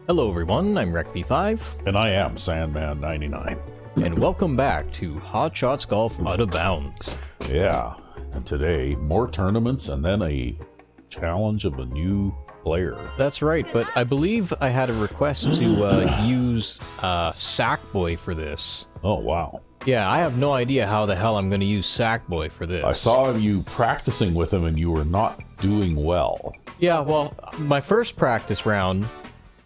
Hello everyone, I'm RecV5, And I am Sandman99. and welcome back to Hot Shots Golf Out of Bounds. Yeah, and today, more tournaments and then a challenge of a new player. That's right, but I believe I had a request to use Sackboy for this. Oh, wow. Yeah, I have no idea how the hell I'm going to use Sackboy for this. I saw you practicing with him and you were not doing well. Yeah, well, my first practice round,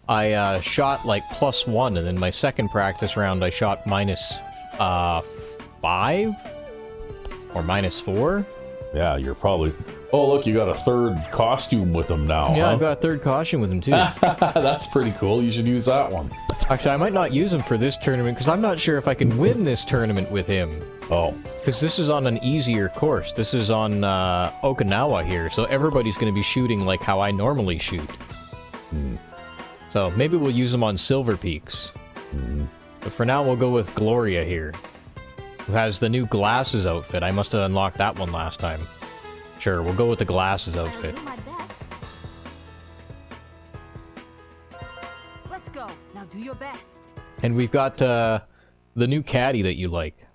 I shot like +1, and then my second practice round, I shot -5 or -4. Yeah, you're probably... Oh, look, you got a third costume with him now, Yeah, huh? I've got a third caution with him too. That's pretty cool. You should use that one. Actually, I might not use him for this tournament because I'm not sure if I can win this tournament with him. Oh. Because this is on an easier course. This is on Okinawa here, so everybody's going to be shooting like how I normally shoot. So maybe we'll use him on Silver Peaks. But for now, we'll go with Gloria here, who has the new glasses outfit. I must have unlocked that one last time. Sure, we'll go with the glasses outfit. I'll do my best. Let's go. Now do your best. And we've got the new caddy that you like.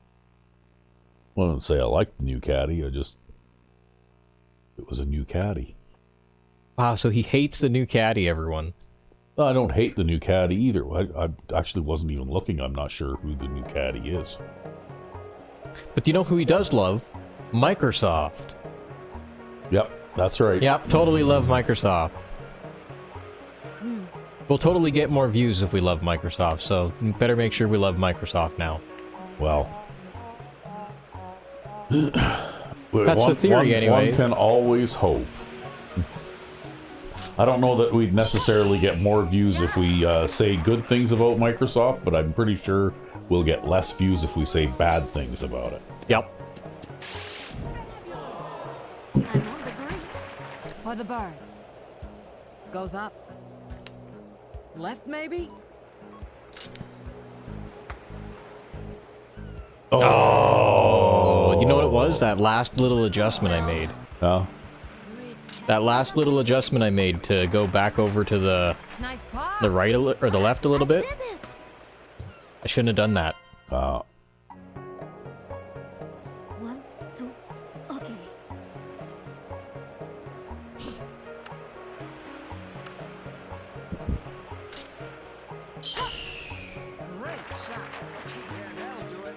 I wouldn't say I liked the new caddy, it was a new caddy. Wow, so he hates the new caddy, everyone. I don't hate the new caddy either. I actually wasn't even looking. I'm not sure who the new caddy is. But you know who he does love? Microsoft. Yep, that's right. Yep, totally love Microsoft. We'll totally get more views if we love Microsoft, so better make sure we love Microsoft now. Well, That's the theory, anyways. One can always hope. I don't know that we'd necessarily get more views if we say good things about Microsoft, but I'm pretty sure we'll get less views if we say bad things about it. Yep. I'm on the green. For the bird. Goes up. Left, maybe? Oh, you know what it was? That last little adjustment I made. Huh? That last little adjustment I made to go back over to the Nice par. right or the left a little bit. Did it. I shouldn't have done that. 1, 2, okay. Great shot. Yeah, that'll do it.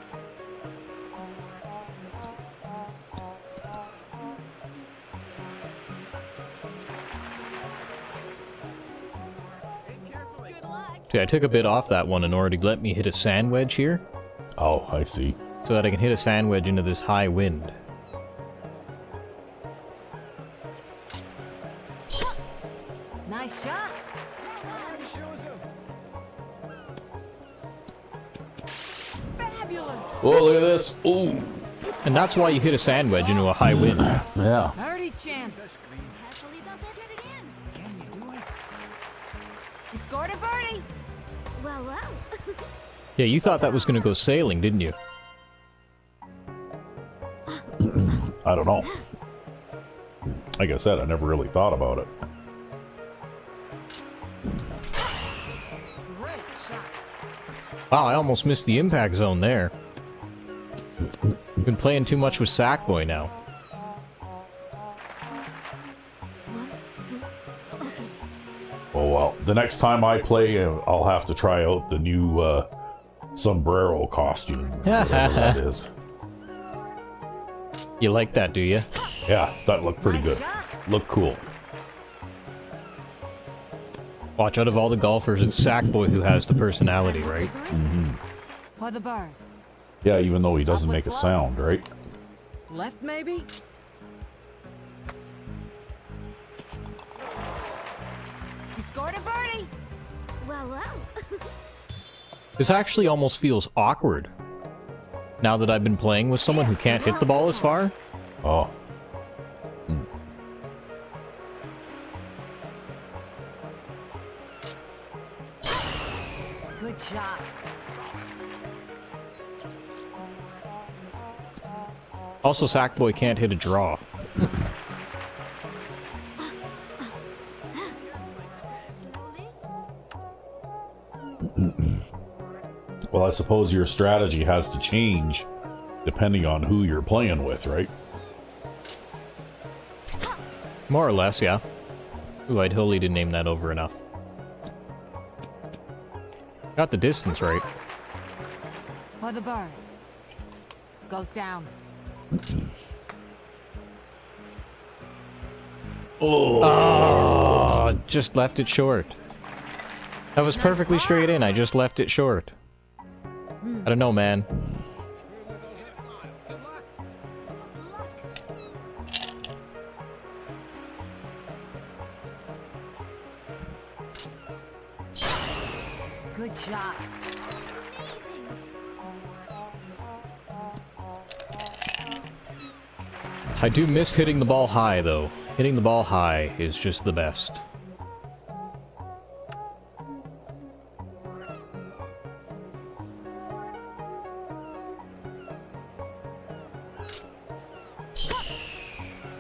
Good luck. See, I took a bit off that one in order to let me hit a sand wedge here, Oh, I see. so that I can hit a sand wedge into this high wind. Nice shot. Fabulous. Oh, look at this. Ooh. And that's why you hit a sand wedge into a high wind. Yeah. Birdie chance. Carefully don't hit it again. Can you do it? You scored a birdie. Well, well. Yeah, you thought that was going to go sailing, didn't you? I don't know. Like I said, I never really thought about it. Great shot. Wow, I almost missed the impact zone there. Been playing too much with Sackboy now. 1, 2, okay. Oh, well. The next time I play, I'll have to try out the new sombrero costume. Whatever that is. You like that, do you? Yeah, that looked pretty good. Looked cool. Watch, out of all the golfers, it's Sackboy who has the personality, right? For the bird. Yeah, even though he doesn't make a sound, right? Left, maybe? You scored a birdie. Well, well. This actually almost feels awkward. Now that I've been playing with someone who can't hit the ball as far. Oh. Good shot. Also, Sackboy can't hit a draw. Well, I suppose your strategy has to change depending on who you're playing with, right? More or less, yeah. Ooh, I totally didn't aim that over enough. Got the distance right. For the bird. Goes down. Oh, just left it short. That was perfectly straight in. I just left it short. I don't know, man. Good shot. I do miss hitting the ball high, though. Hitting the ball high is just the best.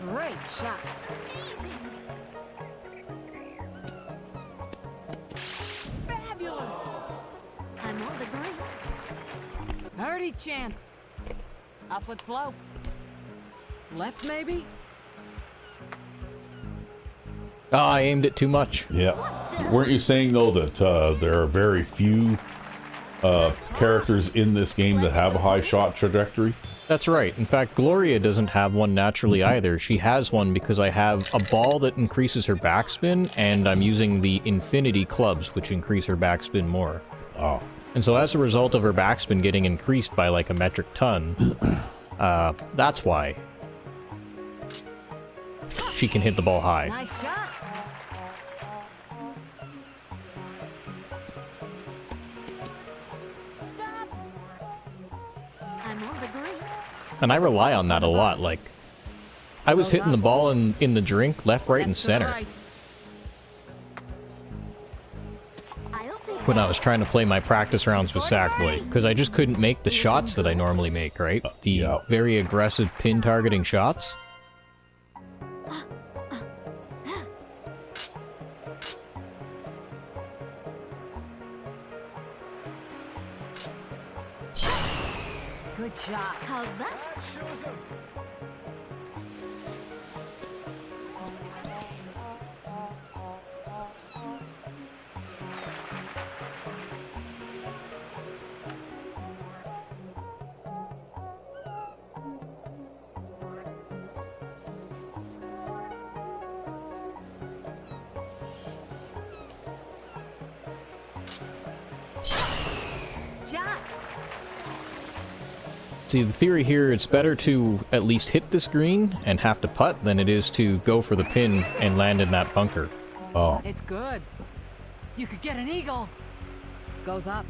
Great shot. Fabulous. I'm on the green. Birdie chance. Upward slope. Left maybe? Oh, I aimed it too much. Yeah. Weren't you saying, though, that there are very few characters in this game that have a high shot trajectory? That's right. In fact, Gloria doesn't have one naturally either. She has one because I have a ball that increases her backspin, and I'm using the infinity clubs, which increase her backspin more. Oh. And so as a result of her backspin getting increased by like a metric ton, that's why she can hit the ball high. Nice shot. Stop. I'm on the green. And I rely on that a lot. Like, I was hitting the ball in the drink, left, right, and Left to the center right. when I was trying to play my practice rounds with Sackboy, because I just couldn't make the shots that I normally make, right? The Yeah. very aggressive pin targeting shots. Good shot. How's that? Shot. See, the theory here, it's better to at least hit this green and have to putt than it is to go for the pin and land in that bunker. Oh. It's good. You could get an eagle. Goes up.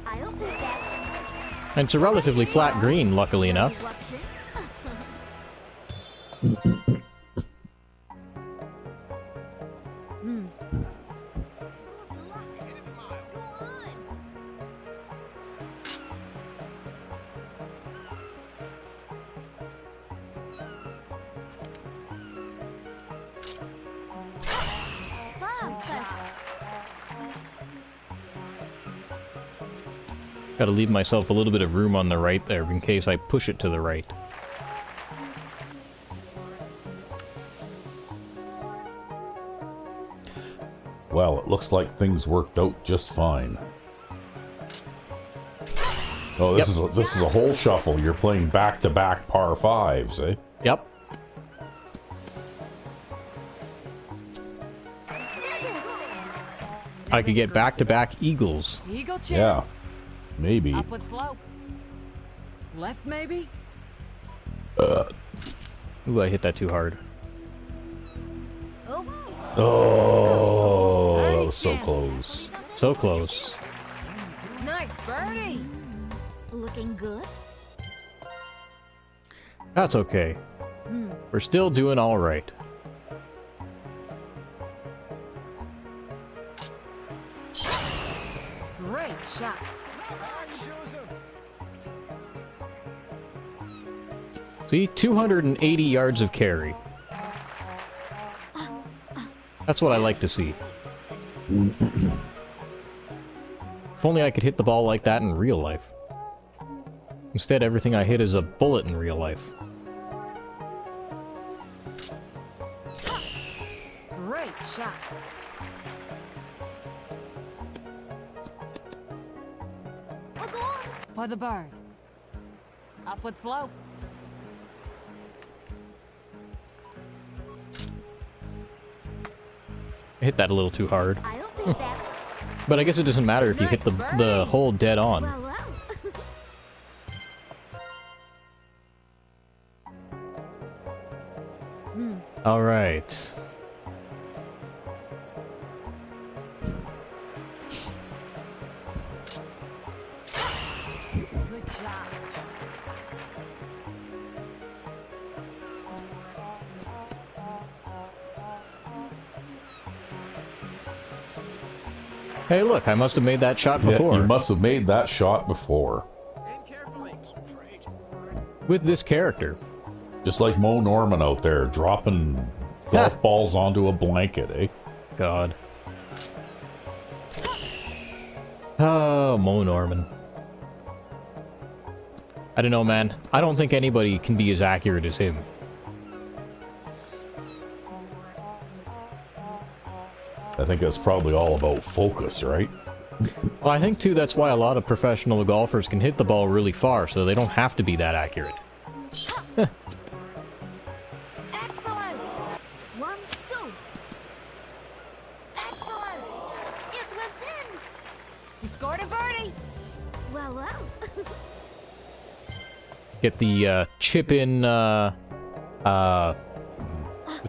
I'll take that. And it's a relatively flat green, luckily enough. Gotta leave myself a little bit of room on the right there in case I push it to the right. Well, it looks like things worked out just fine. Oh, this is a whole shuffle. You're playing back-to-back par fives, eh? Yep. I could get back-to-back eagles. Eagle chance. Yeah. Maybe. Upward slope. Left maybe? Ooh, I hit that too hard. Oh, that was so close. So close. Nice birdie. Looking good. That's okay. We're still doing all right. Great shot. See, 280 yards of carry. That's what I like to see. If only I could hit the ball like that in real life. Instead, everything I hit is a bullet in real life. Great shot. We're going for the bird. Upward slope. I hit that a little too hard. I don't think that's But I guess it doesn't matter if you hit the hole dead on. well. Alright. Good shot. Hey, look, I must have made that shot before. Yeah, you must have made that shot before. With this character. Just like Mo Norman out there, dropping golf balls onto a blanket, eh? God. Oh, Mo Norman. I don't know, man. I don't think anybody can be as accurate as him. I think that's probably all about focus, right? Well, I think, too, that's why a lot of professional golfers can hit the ball really far, so they don't have to be that accurate. Excellent. 1, 2. Excellent. It's within. You scored a birdie. Well. Get the chip in with the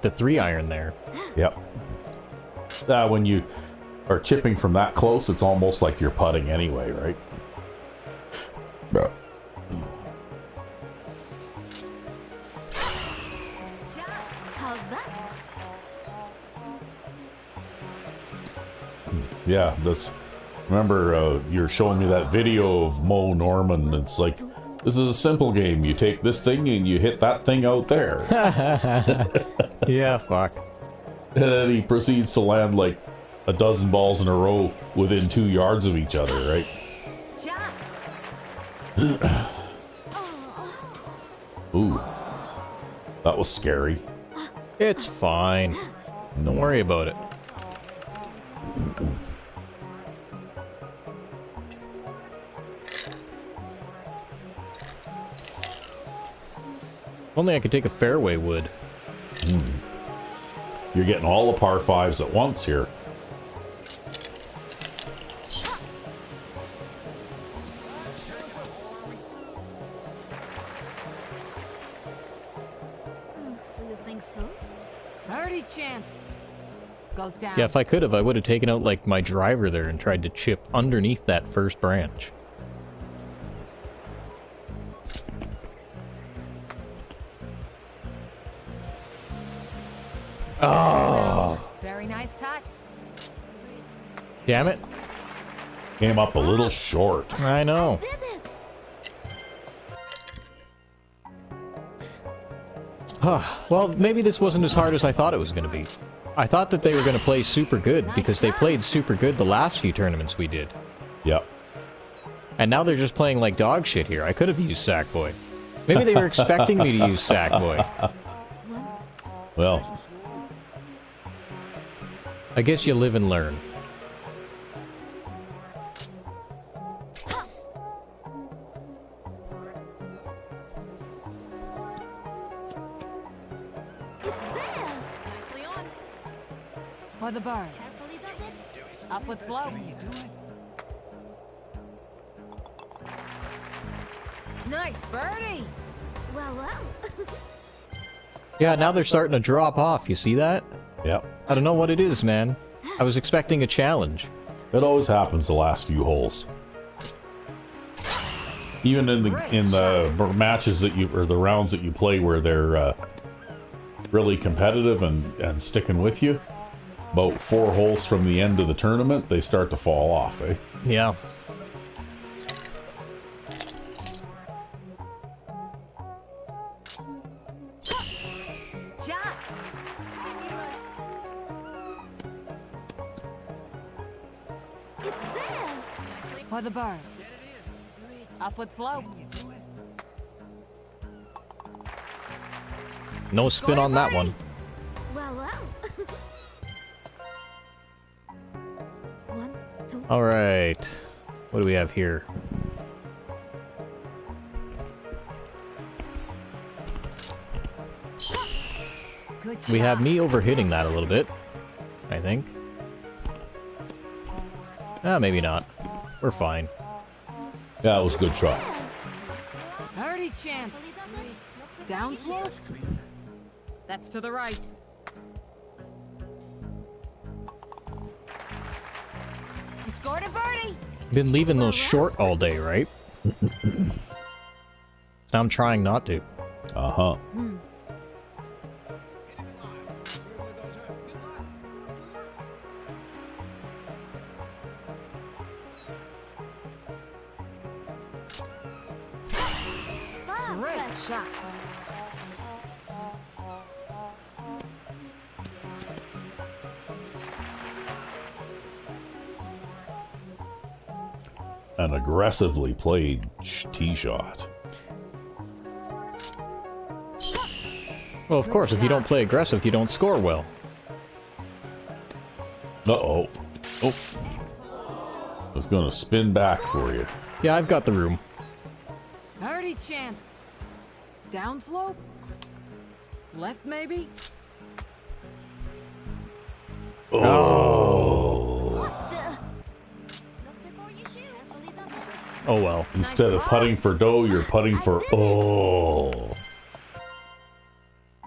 3-iron there. Yep. When you are chipping from that close, it's almost like you're putting anyway, right? Shot. How's that? Yeah, that's. Remember, you're showing me that video of Mo Norman. It's like, this is a simple game. You take this thing and you hit that thing out there. Yeah, fuck. And then he proceeds to land like a dozen balls in a row within 2 yards of each other, right? Shot. Ooh. That was scary. It's fine. Don't worry about it. If only I could take a fairway wood. You're getting all the par 5s at once here. Do you think so? Birdie chance. Goes down. Yeah, if I could have, I would have taken out, like, my driver there and tried to chip underneath that first branch. Oh! Very nice touch. Damn it. Came up a little short. I know. Did it. Well, maybe this wasn't as hard as I thought it was going to be. I thought that they were going to play super good because they played super good the last few tournaments we did. Yep. And now they're just playing like dog shit here. I could have used Sackboy. Maybe they were expecting me to use Sackboy. Well, I guess you live and learn. It's there. Nicely on. For the bird. Carefully does it. Upward slope. Nice birdie. Well. Yeah, now they're starting to drop off. You see that? yep. I don't know what it is, man. I was expecting a challenge. It always happens the last few holes. Even in the matches that you, or the rounds that you play where they're really competitive and sticking with you, about 4 holes from the end of the tournament, they start to fall off, eh? Yeah. Shot. For the bird. Upward slope. No spin on that one. Well, well. One, two. All right. What do we have here? Good We have shot. me overhitting that a little bit, I think. Ah, maybe not. We're fine. Yeah, it was a good shot. Birdie chance. Down slope. That's to the right. You scored a birdie. Been leaving those short all day, right? Now I'm trying not to. Uh-huh. Great shot. An aggressively played tee shot. Well, of course, if you don't play aggressive, you don't score well. Uh-oh. Oh. It's gonna spin back for you. Yeah, I've got the room. Birdie chance. Down slope. Left maybe. Oh. Look before you shoot. Oh well. Instead of putting for dough, you're putting for oh.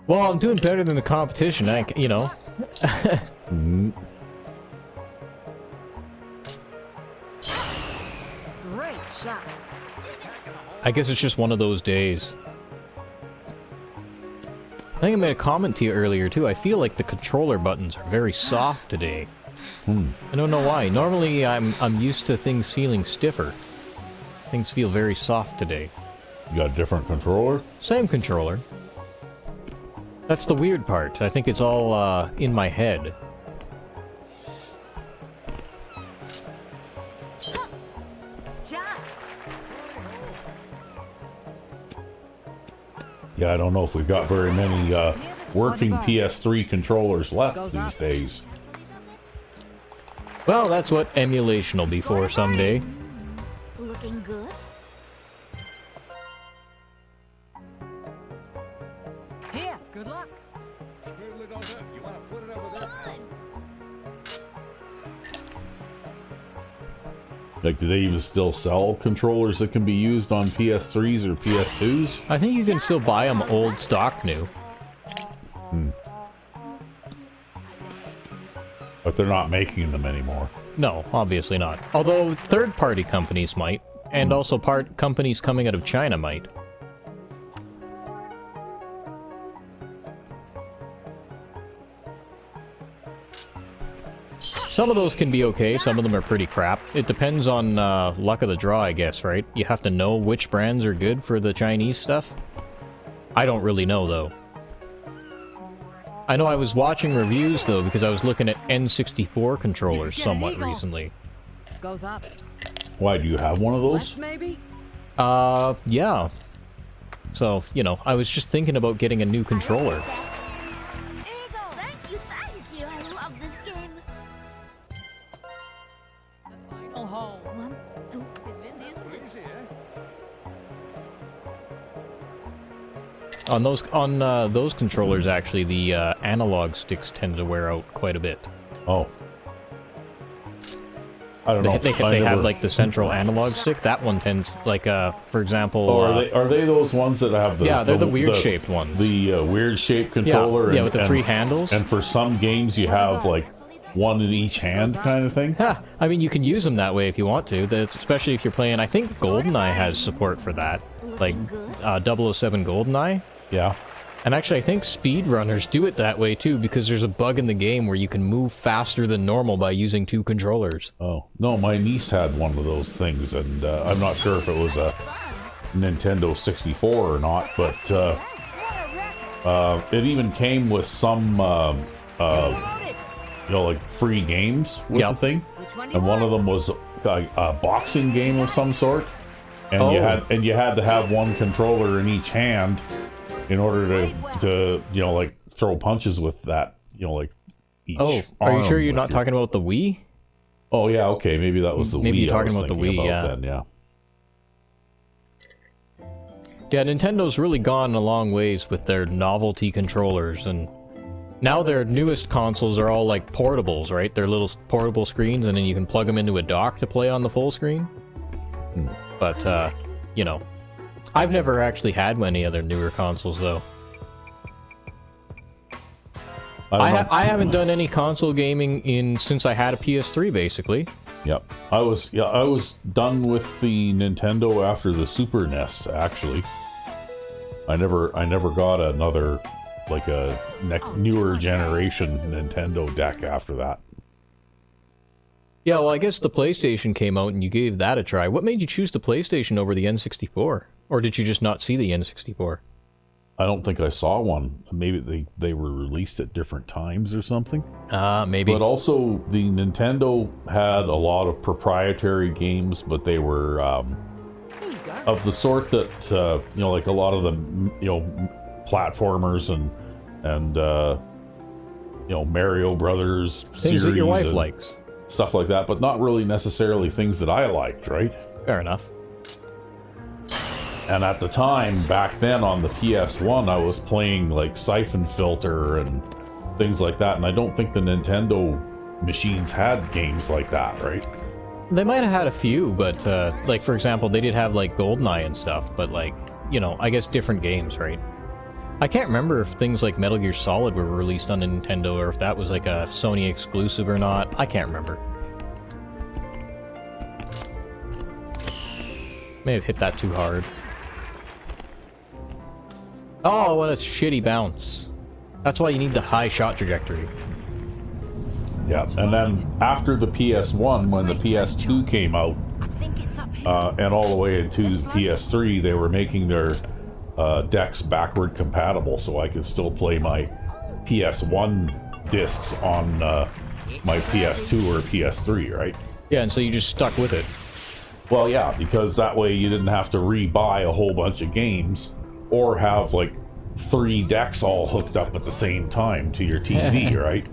Well, I'm doing better than the competition, you know. Great shot. I guess it's just one of those days. I think I made a comment to you earlier, too. I feel like the controller buttons are very soft today. I don't know why. Normally, I'm used to things feeling stiffer. Things feel very soft today. You got a different controller? Same controller. That's the weird part. I think it's all in my head. Shot. Yeah, I don't know if we've got very many working PS3 controllers left these days. Well, that's what emulation will be for someday. Looking good. Here. Good luck. Like, do they even still sell controllers that can be used on PS3s or PS2s? I think you can still buy them old stock new. But they're not making them anymore. No, obviously not. Although third-party companies might, and also companies coming out of China might. Some of those can be okay, some of them are pretty crap. It depends on luck of the draw, I guess, right? You have to know which brands are good for the Chinese stuff. I don't really know, though. I know I was watching reviews, though, because I was looking at N64 controllers somewhat recently. Goes up. Why, do you have one of those? Left maybe. Yeah. So, you know, I was just thinking about getting a new controller. Eagle, thank you, thank you. I love this game. Final hole. One, two. On those controllers, actually, the analog sticks tend to wear out quite a bit. Oh. I don't know. They have like the central analog stick. That one tends, like, for example. Oh, are they those ones that have the? Yeah, they're the weird shaped ones. The weird shaped controller. Yeah, with the three handles. And for some games, you have like one in each hand, kind of thing. Ha! I mean, you can use them that way if you want to. Especially if you're playing. I think GoldenEye has support for that, like 007 GoldenEye. Yeah. And actually, I think speedrunners do it that way too, because there's a bug in the game where you can move faster than normal by using two controllers. Oh no, my niece had one of those things, and I'm not sure if it was a Nintendo 64 or not, but it even came with some, like free games with the thing, and one of them was like a boxing game of some sort, and you had to have one controller in each hand in order to like throw punches with that, like each. Oh, are you sure arm you're with not your- talking about the Wii? Oh yeah, okay, maybe that was the Maybe Wii. you're talking I was about the thinking Wii, yeah. Then, yeah. Yeah, Nintendo's really gone a long ways with their novelty controllers, and now their newest consoles are all like portables, right? They're little portable screens, and then you can plug them into a dock to play on the full screen. But, I've never actually had any other newer consoles, though. I haven't done any console gaming since I had a PS3, basically. Yep. I was done with the Nintendo after the Super NES, actually. I never got another, like a newer generation Nintendo deck after that. Yeah, well, I guess the PlayStation came out and you gave that a try. What made you choose the PlayStation over the N64? Or did you just not see the N64? I don't think I saw one. Maybe they were released at different times or something. Maybe. But also, the Nintendo had a lot of proprietary games, but they were of the sort that like a lot of the platformers and Mario Brothers Things series that your wife and likes. stuff like that, but not really necessarily things that I liked, right? Fair enough. And at the time, back then on the PS1, I was playing like Siphon Filter and things like that, and I don't think the Nintendo machines had games like that, right? They might have had a few, but, like, for example, they did have, like, GoldenEye and stuff, but, like, I guess different games, right? I can't remember if things like Metal Gear Solid were released on Nintendo, or if that was, like, a Sony exclusive or not. I can't remember. May have hit that too hard. Oh, what a shitty bounce. That's why you need the high shot trajectory. Yeah, and then after the PS1, when the PS2 came out, I think it's up here. and all the way into the PS3, they were making their decks backward compatible, so I could still play my PS1 discs on my PS2 or PS3, right? Yeah, and so you just stuck with it. Well, yeah, because that way you didn't have to re-buy a whole bunch of games or have like 3 decks all hooked up at the same time to your TV, right?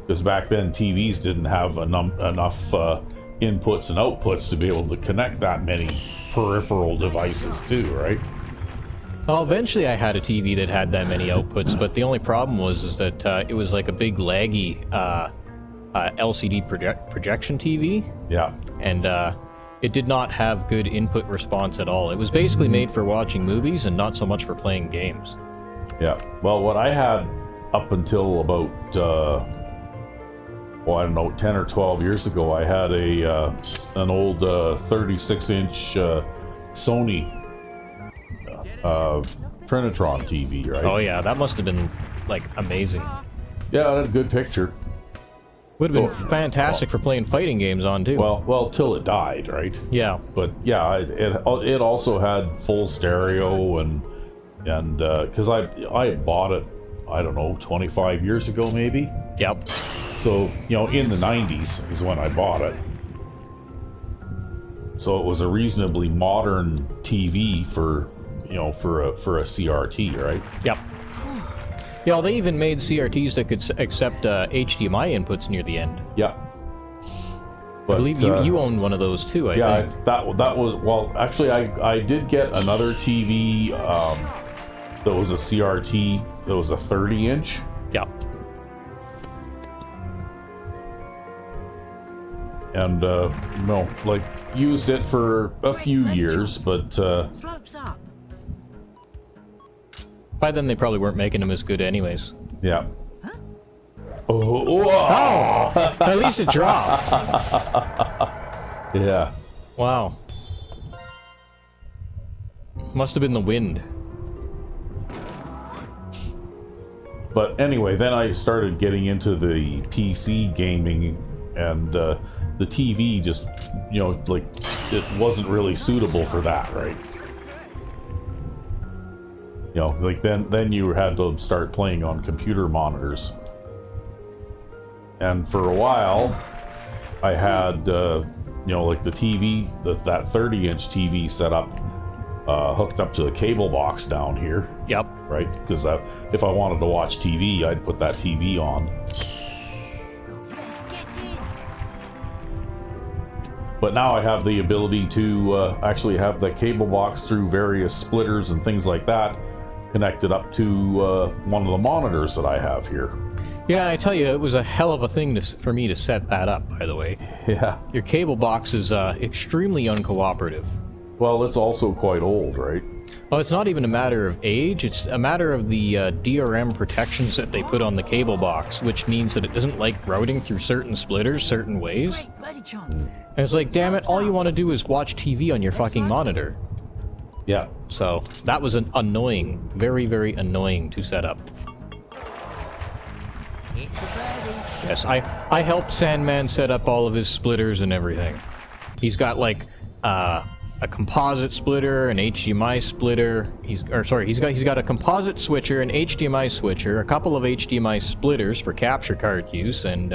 Because back then TVs didn't have enough inputs and outputs to be able to connect that many peripheral devices too, right? Well, eventually I had a TV that had that many outputs, but the only problem was that it was like a big laggy LCD projection TV, Yeah. and it did not have good input response at all. It was basically made for watching movies and not so much for playing games. Yeah. Well, what I had up until about, I don't know, 10 or 12 years ago, I had an old 36-inch Sony Trinitron TV, right? Oh yeah, that must have been, like, amazing. Yeah, it had a good picture. Would have been fantastic for playing fighting games on, too. Well, till it died, right? Yeah. But yeah, it also had full stereo and because I had bought it, I don't know, 25 years ago maybe. Yep. So in the 90s is when I bought it. So it was a reasonably modern TV for a CRT, right? Yep. Yeah, well, they even made CRTs that could accept HDMI inputs near the end. Yeah. I believe you owned one of those too, I think. that was, well, actually I did get another TV that was a CRT that was a 30-inch. Yeah. And used it for a few years, but Slopes up. By then they probably weren't making them as good anyways. yeah. Oh, At least it dropped. yeah. Wow. Must have been the wind. But anyway, then I started getting into the PC gaming, and the TV just, it wasn't really suitable for that, right? Then you had to start playing on computer monitors. And for a while, I had you know, like the TV, that 30-inch TV setup, hooked up to the cable box down here, Yep. right? Because if I wanted to watch TV, I'd put that TV on. Let's get in. But now I have the ability to actually have the cable box through various splitters and things like that connected up to one of the monitors that I have here. Yeah, I tell you, it was a hell of a thing for me to set that up, by the way. Yeah. Your cable box is extremely uncooperative. Well, it's also quite old, right? Well, it's not even a matter of age, it's a matter of the DRM protections that they put on the cable box, which means that it doesn't like routing through certain splitters certain ways. Great birdie chance. And it's like, damn it, all you want to do is watch TV on your fucking monitor. Yeah. So, that was an annoying, very, very annoying to set up. It's a birdie. Yes, I helped Sandman set up all of his splitters and everything. He's got like a composite splitter, an HDMI splitter. He's got a composite switcher, an HDMI switcher, a couple of HDMI splitters for capture card use, and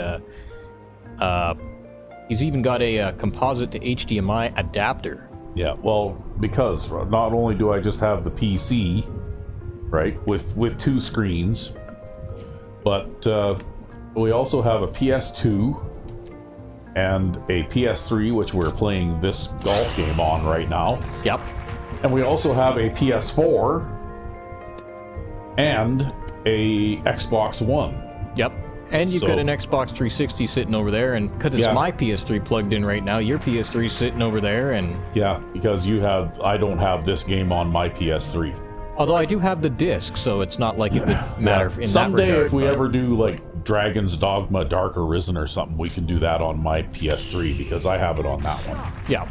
he's even got a composite to HDMI adapter. Yeah, well, because not only do I just have the PC, right, with two screens, but we also have a PS2 and a PS3, which we're playing this golf game on right now. Yep. And we also have a PS4 and a Xbox One. Yep. And you've So- got an Xbox 360 sitting over there, and because it's Yeah. my PS3 plugged in right now, your PS3 is sitting over there, and Yeah, because I don't have this game on my PS3. although I do have the disc, so it's not like it would matter in Someday, that regard. if we but- ever do like Dragon's Dogma Dark Arisen or something, we can do that on my PS3 because I have it on that one. Yeah.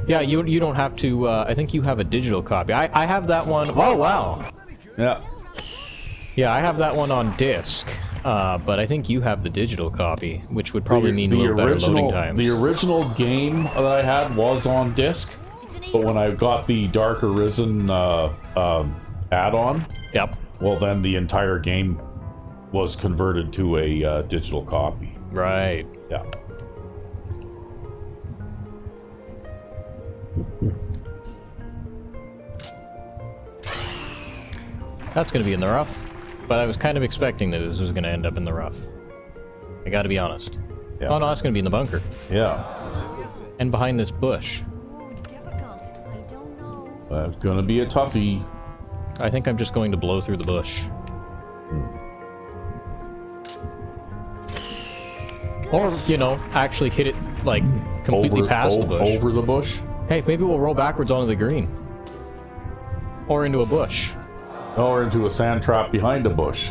Yeah, you don't have to, I think you have a digital copy. I have that one. Oh, wow. Yeah. Yeah, I have that one on disc, but I think you have the digital copy, which would probably mean a little better loading times. The original game that I had was on disc, but when I got the Dark Arisen add-on, Yep. well, then the entire game was converted to a digital copy. Right. Yeah. That's going to be in the rough, but I was kind of expecting that this was going to end up in the rough. I got to be honest. Yeah. Oh, no, that's going to be in the bunker. Yeah. And behind this bush. Ooh, difficult. I don't know. That's gonna be a toughie. I think I'm just going to blow through the bush. Or, you know, actually hit it, like, completely past the bush. Over the bush? Hey, maybe we'll roll backwards onto the green. Or into a bush. Or into a sand trap behind a bush.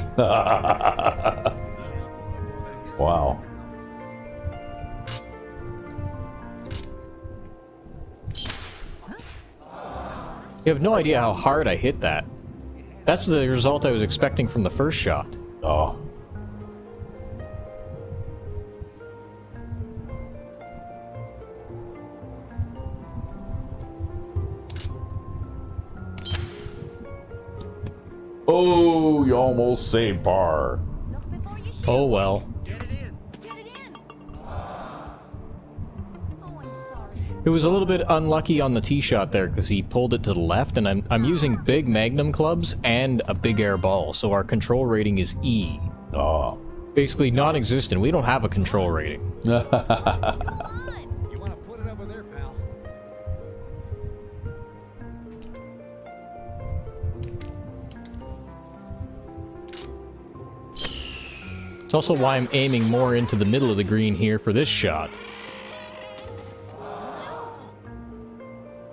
Wow. You have no idea how hard I hit that. That's the result I was expecting from the first shot. Oh. Oh, you almost saved par. Look before you shoot. Oh well. Get it in. Oh, I'm sorry. It was a little bit unlucky on the tee shot there because he pulled it to the left, and I'm using big Magnum clubs and a big air ball, so our control rating is E. Oh. Basically non-existent. We don't have a control rating. Come on. You want to put it over there, pal? It's also why I'm aiming more into the middle of the green here for this shot.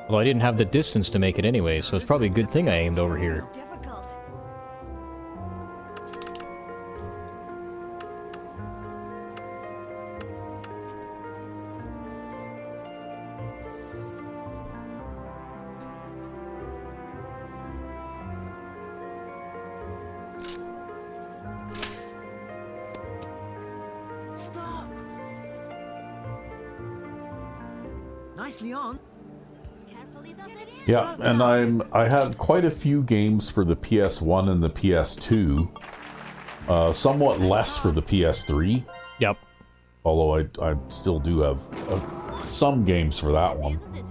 Although I didn't have the distance to make it anyway, so it's probably a good thing I aimed over here. Difficult. Stop. Nicely on. Carefully does it. Yeah, and I had quite a few games for the PS1 and the PS2. Somewhat less for the PS3. Yep. Although I still do have some games for that one. Isn't it?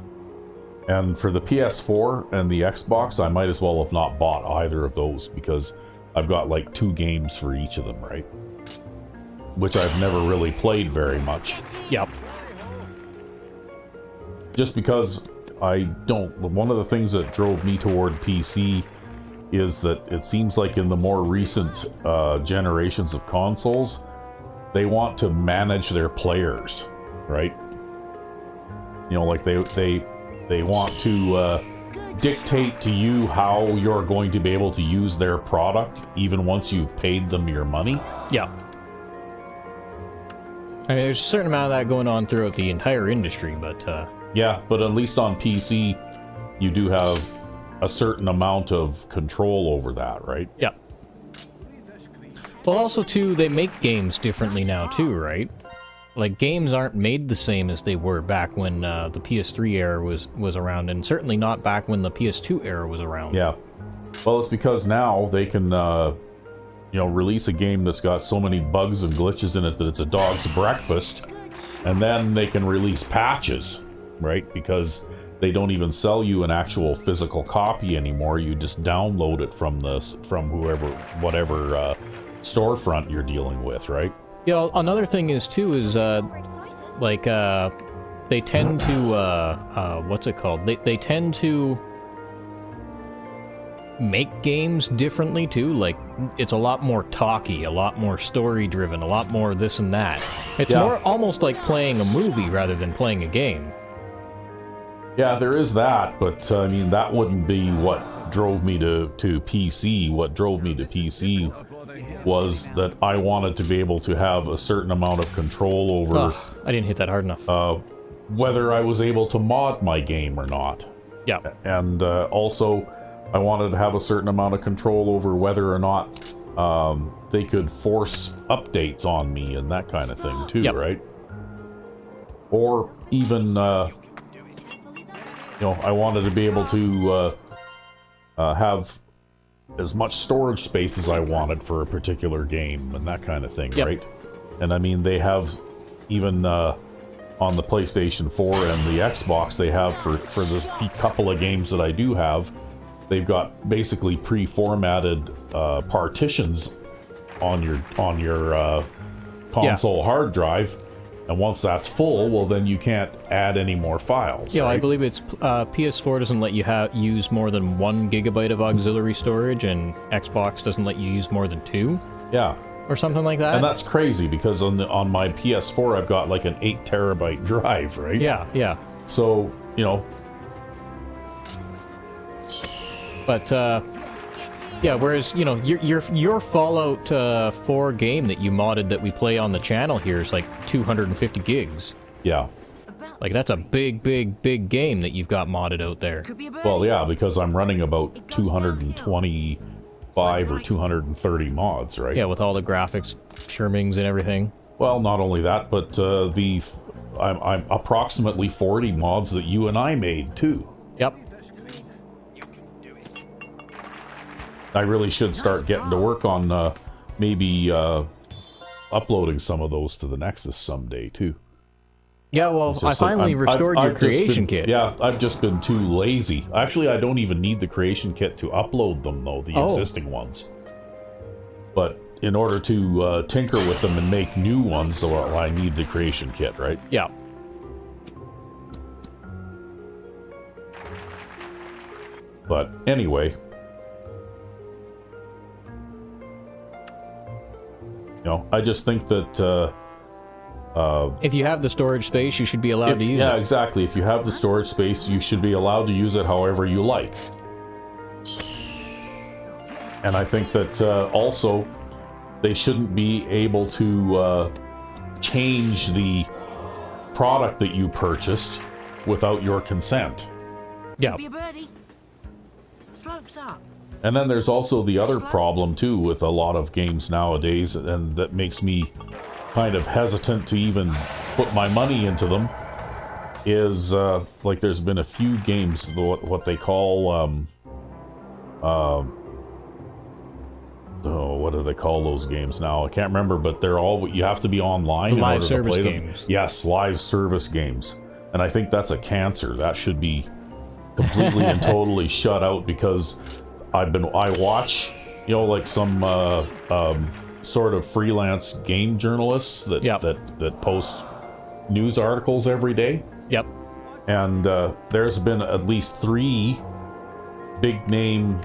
And for the PS4 and the Xbox, I might as well have not bought either of those because I've got like 2 games for each of them, right? Which I've never really played very much. Yep. Just because I don't... One of the things that drove me toward PC is that it seems like in the more recent generations of consoles, they want to manage their players, right? You know, like they want to dictate to you how you're going to be able to use their product, even once you've paid them your money. Yeah. I mean, there's a certain amount of that going on throughout the entire industry, but... Yeah, but at least on PC, you do have a certain amount of control over that, right? Yeah. Well, also, too, they make games differently now, too, right? Like, games aren't made the same as they were back when the PS3 era was around, and certainly not back when the PS2 era was around. Yeah. Well, it's because now they can, release a game that's got so many bugs and glitches in it that it's a dog's breakfast, and then they can release patches, right? Because they don't even sell you an actual physical copy anymore. You just download it from whatever storefront you're dealing with, right? Yeah, another thing is, too, is, like, they tend to, what's it called? They tend to make games differently, too. Like, it's a lot more talky, a lot more story-driven, a lot more this and that. It's more almost like playing a movie rather than playing a game. Yeah, there is that, but, I mean, that wouldn't be what drove me to PC. What drove me to PC was that I wanted to be able to have a certain amount of control over... I didn't hit that hard enough. Whether I was able to mod my game or not. Yeah. And also, I wanted to have a certain amount of control over whether or not they could force updates on me and that kind of thing too, right? Or even, I wanted to be able to have as much storage space as I wanted for a particular game and that kind of thing, right? And I mean, they have even on the PlayStation 4 and the Xbox, they have for the couple of games that I do have, they've got basically pre-formatted partitions on your console hard drive. And once that's full, well, then you can't add any more files. Yeah, right? I believe it's PS4 doesn't let you use more than 1 gigabyte of auxiliary storage, and Xbox doesn't let you use more than 2. Yeah, or something like that. And that's crazy because on my PS4 I've got like an 8 terabyte drive, right? Yeah, yeah. So But yeah, whereas, your Fallout 4 game that you modded that we play on the channel here is like 250 gigs. Yeah. Like, that's a big, big, big game that you've got modded out there. Well, yeah, because I'm running about 225 or 230 mods, right? Yeah, with all the graphics, trimmings, and everything. Well, not only that, but I'm approximately 40 mods that you and I made, too. Yep. I really should start getting to work on maybe uploading some of those to the Nexus someday, too. Yeah, well, I finally restored your creation kit. Yeah, I've just been too lazy. Actually, I don't even need the creation kit to upload them, though, the existing ones. But in order to tinker with them and make new ones, well, I need the creation kit, right? Yeah. But anyway... I just think that... if you have the storage space, you should be allowed to use it. Yeah, exactly. If you have the storage space, you should be allowed to use it however you like. And I think that also, they shouldn't be able to change the product that you purchased without your consent. Yeah. Slopes up. And then there's also the other problem, too, with a lot of games nowadays, and that makes me kind of hesitant to even put my money into them, is, like, there's been a few games, what they call, what do they call those games now? I can't remember, but they're all, you have to be online in live order to service play games. them. Yes, live service games. And I think that's a cancer. That should be completely and totally shut out, because I watch, you know, like some sort of freelance game journalists that Yep. that post news articles every day. Yep. And there's been at least 3 big name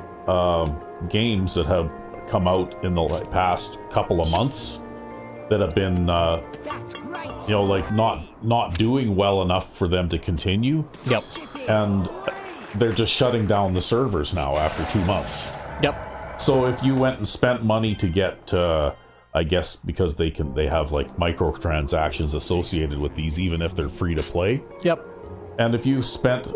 games that have come out in the past couple of months that have been That's great. you know, like not doing well enough for them to continue, Yep. and they're just shutting down the servers now after 2 months. Yep. So if you went and spent money to get I guess because they have like microtransactions associated with these, even if they're free to play. Yep. And if you spent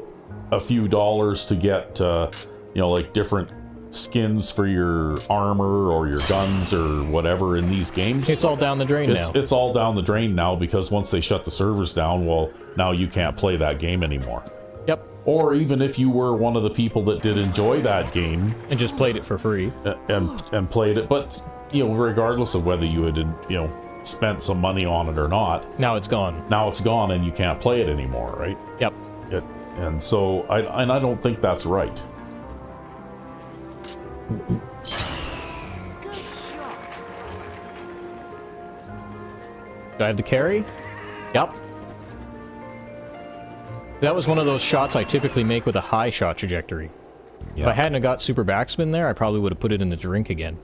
a few dollars to get you know, like different skins for your armor or your guns or whatever in these games, It's all down the drain now. it's all down the drain now, because once they shut the servers down, well, now you can't play that game anymore. Yep. Or even if you were one of the people that did enjoy that game And just played it for free. and played it, but you know, regardless of whether you had, you know, spent some money on it or not, Now it's gone. now it's gone and you can't play it anymore, right? Yep. And so I don't think that's right. Do I have the carry? Yep. That was one of those shots I typically make with a high shot trajectory. If I hadn't have got super backspin there, I probably would have put it in the drink again.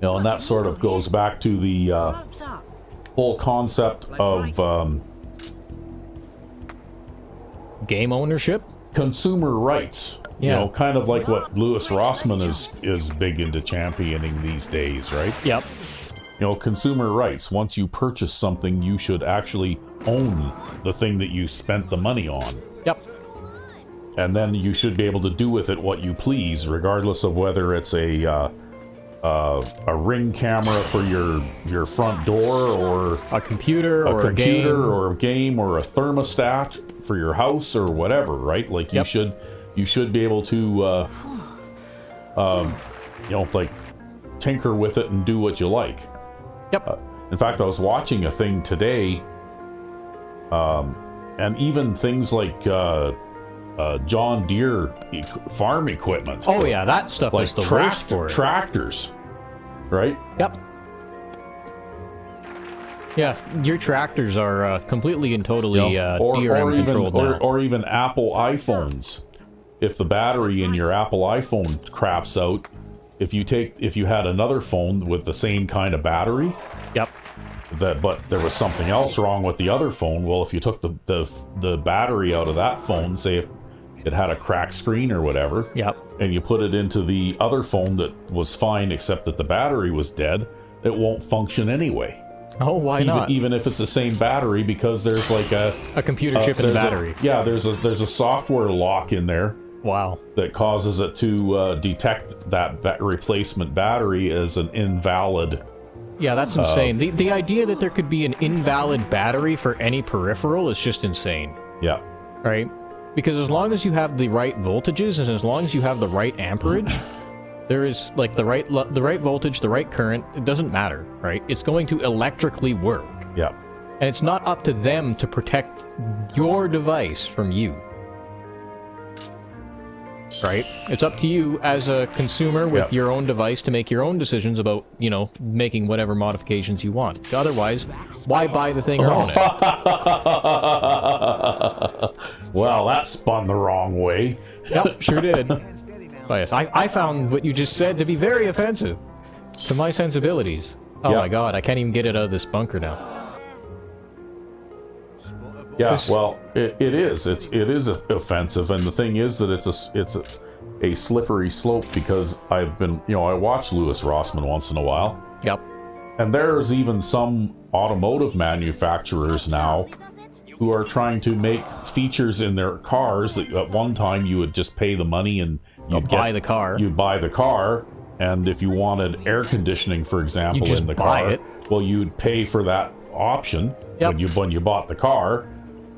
You know, and that sort of goes back to the Slope's up. whole concept of Game ownership? consumer rights. You Yeah. know, kind of like what Louis Rossmann is big into championing these days, right? Yep. You know, consumer rights. Once you purchase something, you should actually own the thing that you spent the money on. Yep. And then you should be able to do with it what you please, regardless of whether it's a ring camera for your front door, or A computer or a a game. computer or a game, or a thermostat for your house or whatever, right? Like Yep. you should be able to you know, like tinker with it and do what you like. Yep. In fact, I was watching a thing today, and even things like John Deere farm equipment. Oh yeah, that stuff Like is the worst for it. tractors, right? Yep. Yeah, your tractors are completely and totally DRM controlled now. or even Apple iPhones. If the battery in your Apple iPhone craps out, if you had another phone with the same kind of battery, Yep. but there was something else wrong with the other phone, well, if you took the battery out of that phone, say if it had a cracked screen or whatever, Yep. and you put it into the other phone that was fine except that the battery was dead, it won't function anyway. Oh, why not? Even if it's the same battery, because there's like a computer chip in the there's battery. there's a software lock in there Wow. that causes it to detect that replacement battery as an invalid. Yeah, that's insane. The idea that there could be an invalid battery for any peripheral is just insane, Yeah, right? Because as long as you have the right voltages and as long as you have the right amperage, there is like the right voltage, the right current, it doesn't matter, right? It's going to electrically work. yeah. And it's not up to them to protect your device from you. Right? It's up to you as a consumer with Yep. your own device to make your own decisions about, you know, making whatever modifications you want. Otherwise, why buy the thing or own it? Well, that spun the wrong way. Yep, sure did. But yes, I found what you just said to be very offensive to my sensibilities. Oh Yep. my god, I can't even get it out of this bunker now. Yeah, well, it is. It is offensive, and the thing is that it's a slippery slope, because I've been, you know, I watch Louis Rossmann once in a while, Yep. and there's even some automotive manufacturers now who are trying to make features in their cars that at one time you would just pay the money and you'd buy the car. You'd buy the car, and if you wanted air conditioning, for example, You just in the buy car, it. well, you'd pay for that option Yep. when you bought the car,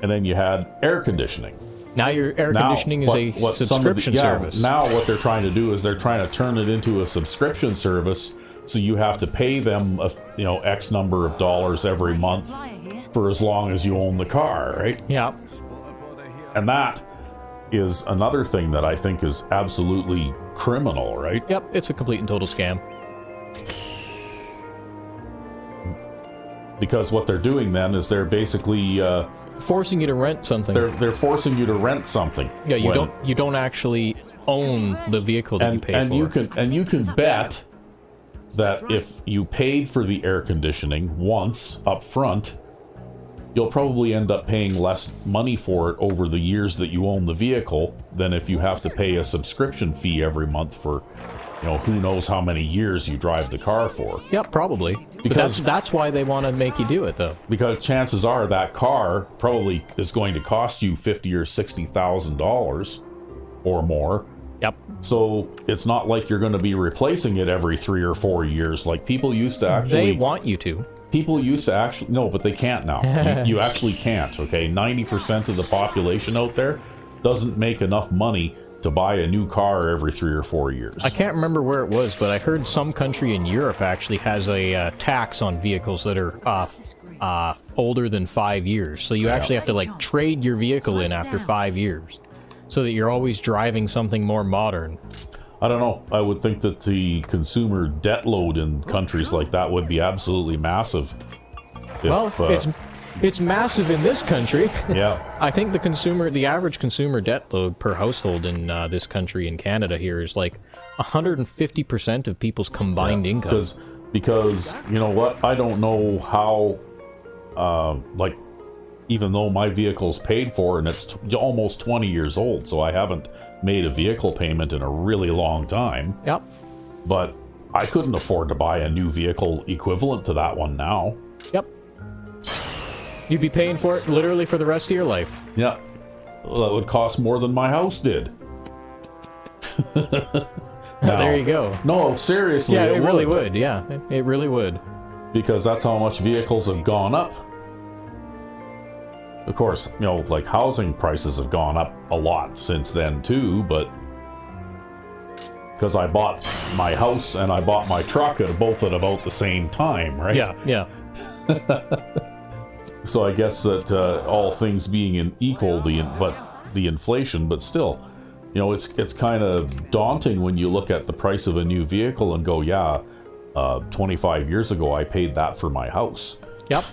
and then you had air conditioning. Now your air conditioning is a subscription service. Now what they're trying to do is they're trying to turn it into a subscription service, so you have to pay them X number of dollars every month for as long as you own the car, right? Yeah. And that is another thing that I think is absolutely criminal, right? Yep, it's a complete and total scam. Because what they're doing then is they're basically forcing you to rent something. They're forcing you to rent something. Yeah, you don't actually own the vehicle that you pay for. You can bet that if you paid for the air conditioning once up front, you'll probably end up paying less money for it over the years that you own the vehicle than if you have to pay a subscription fee every month for, who knows how many years you drive the car for. Yep, probably. Because that's why they want to make you do it, though. Because chances are that car probably is going to cost you $50,000 or $60,000 or more. Yep. So it's not like you're going to be replacing it every 3 or 4 years. Like people used to actually. They want you to. People used to actually. No, but they can't now. You actually can't. Okay, 90% of the population out there doesn't make enough money to buy a new car every 3 or 4 years. I can't remember where it was, but I heard some country in Europe actually has a tax on vehicles that are older than 5 years. So you actually have to trade your vehicle in after 5 years, so that you're always driving something more modern. I don't know. I would think that the consumer debt load in countries like that would be absolutely massive. It's massive in this country. Yeah. I think the average consumer debt load per household in this country, in Canada here, is like 150% of people's combined income. Because you know what? I don't know how, even though my vehicle's paid for and it's almost 20 years old, so I haven't made a vehicle payment in a really long time. Yep. But I couldn't afford to buy a new vehicle equivalent to that one now. Yep. You'd be paying for it literally for the rest of your life. Yeah. Well, that would cost more than my house did. There you go. No, seriously. Yeah, it really would. Yeah, it really would. Because that's how much vehicles have gone up. Of course, housing prices have gone up a lot since then too, but because I bought my house and I bought my truck both at about the same time, right? Yeah. So I guess that all things being equal, the inflation, but still, it's kind of daunting when you look at the price of a new vehicle and go, 25 years ago I paid that for my house. Yep.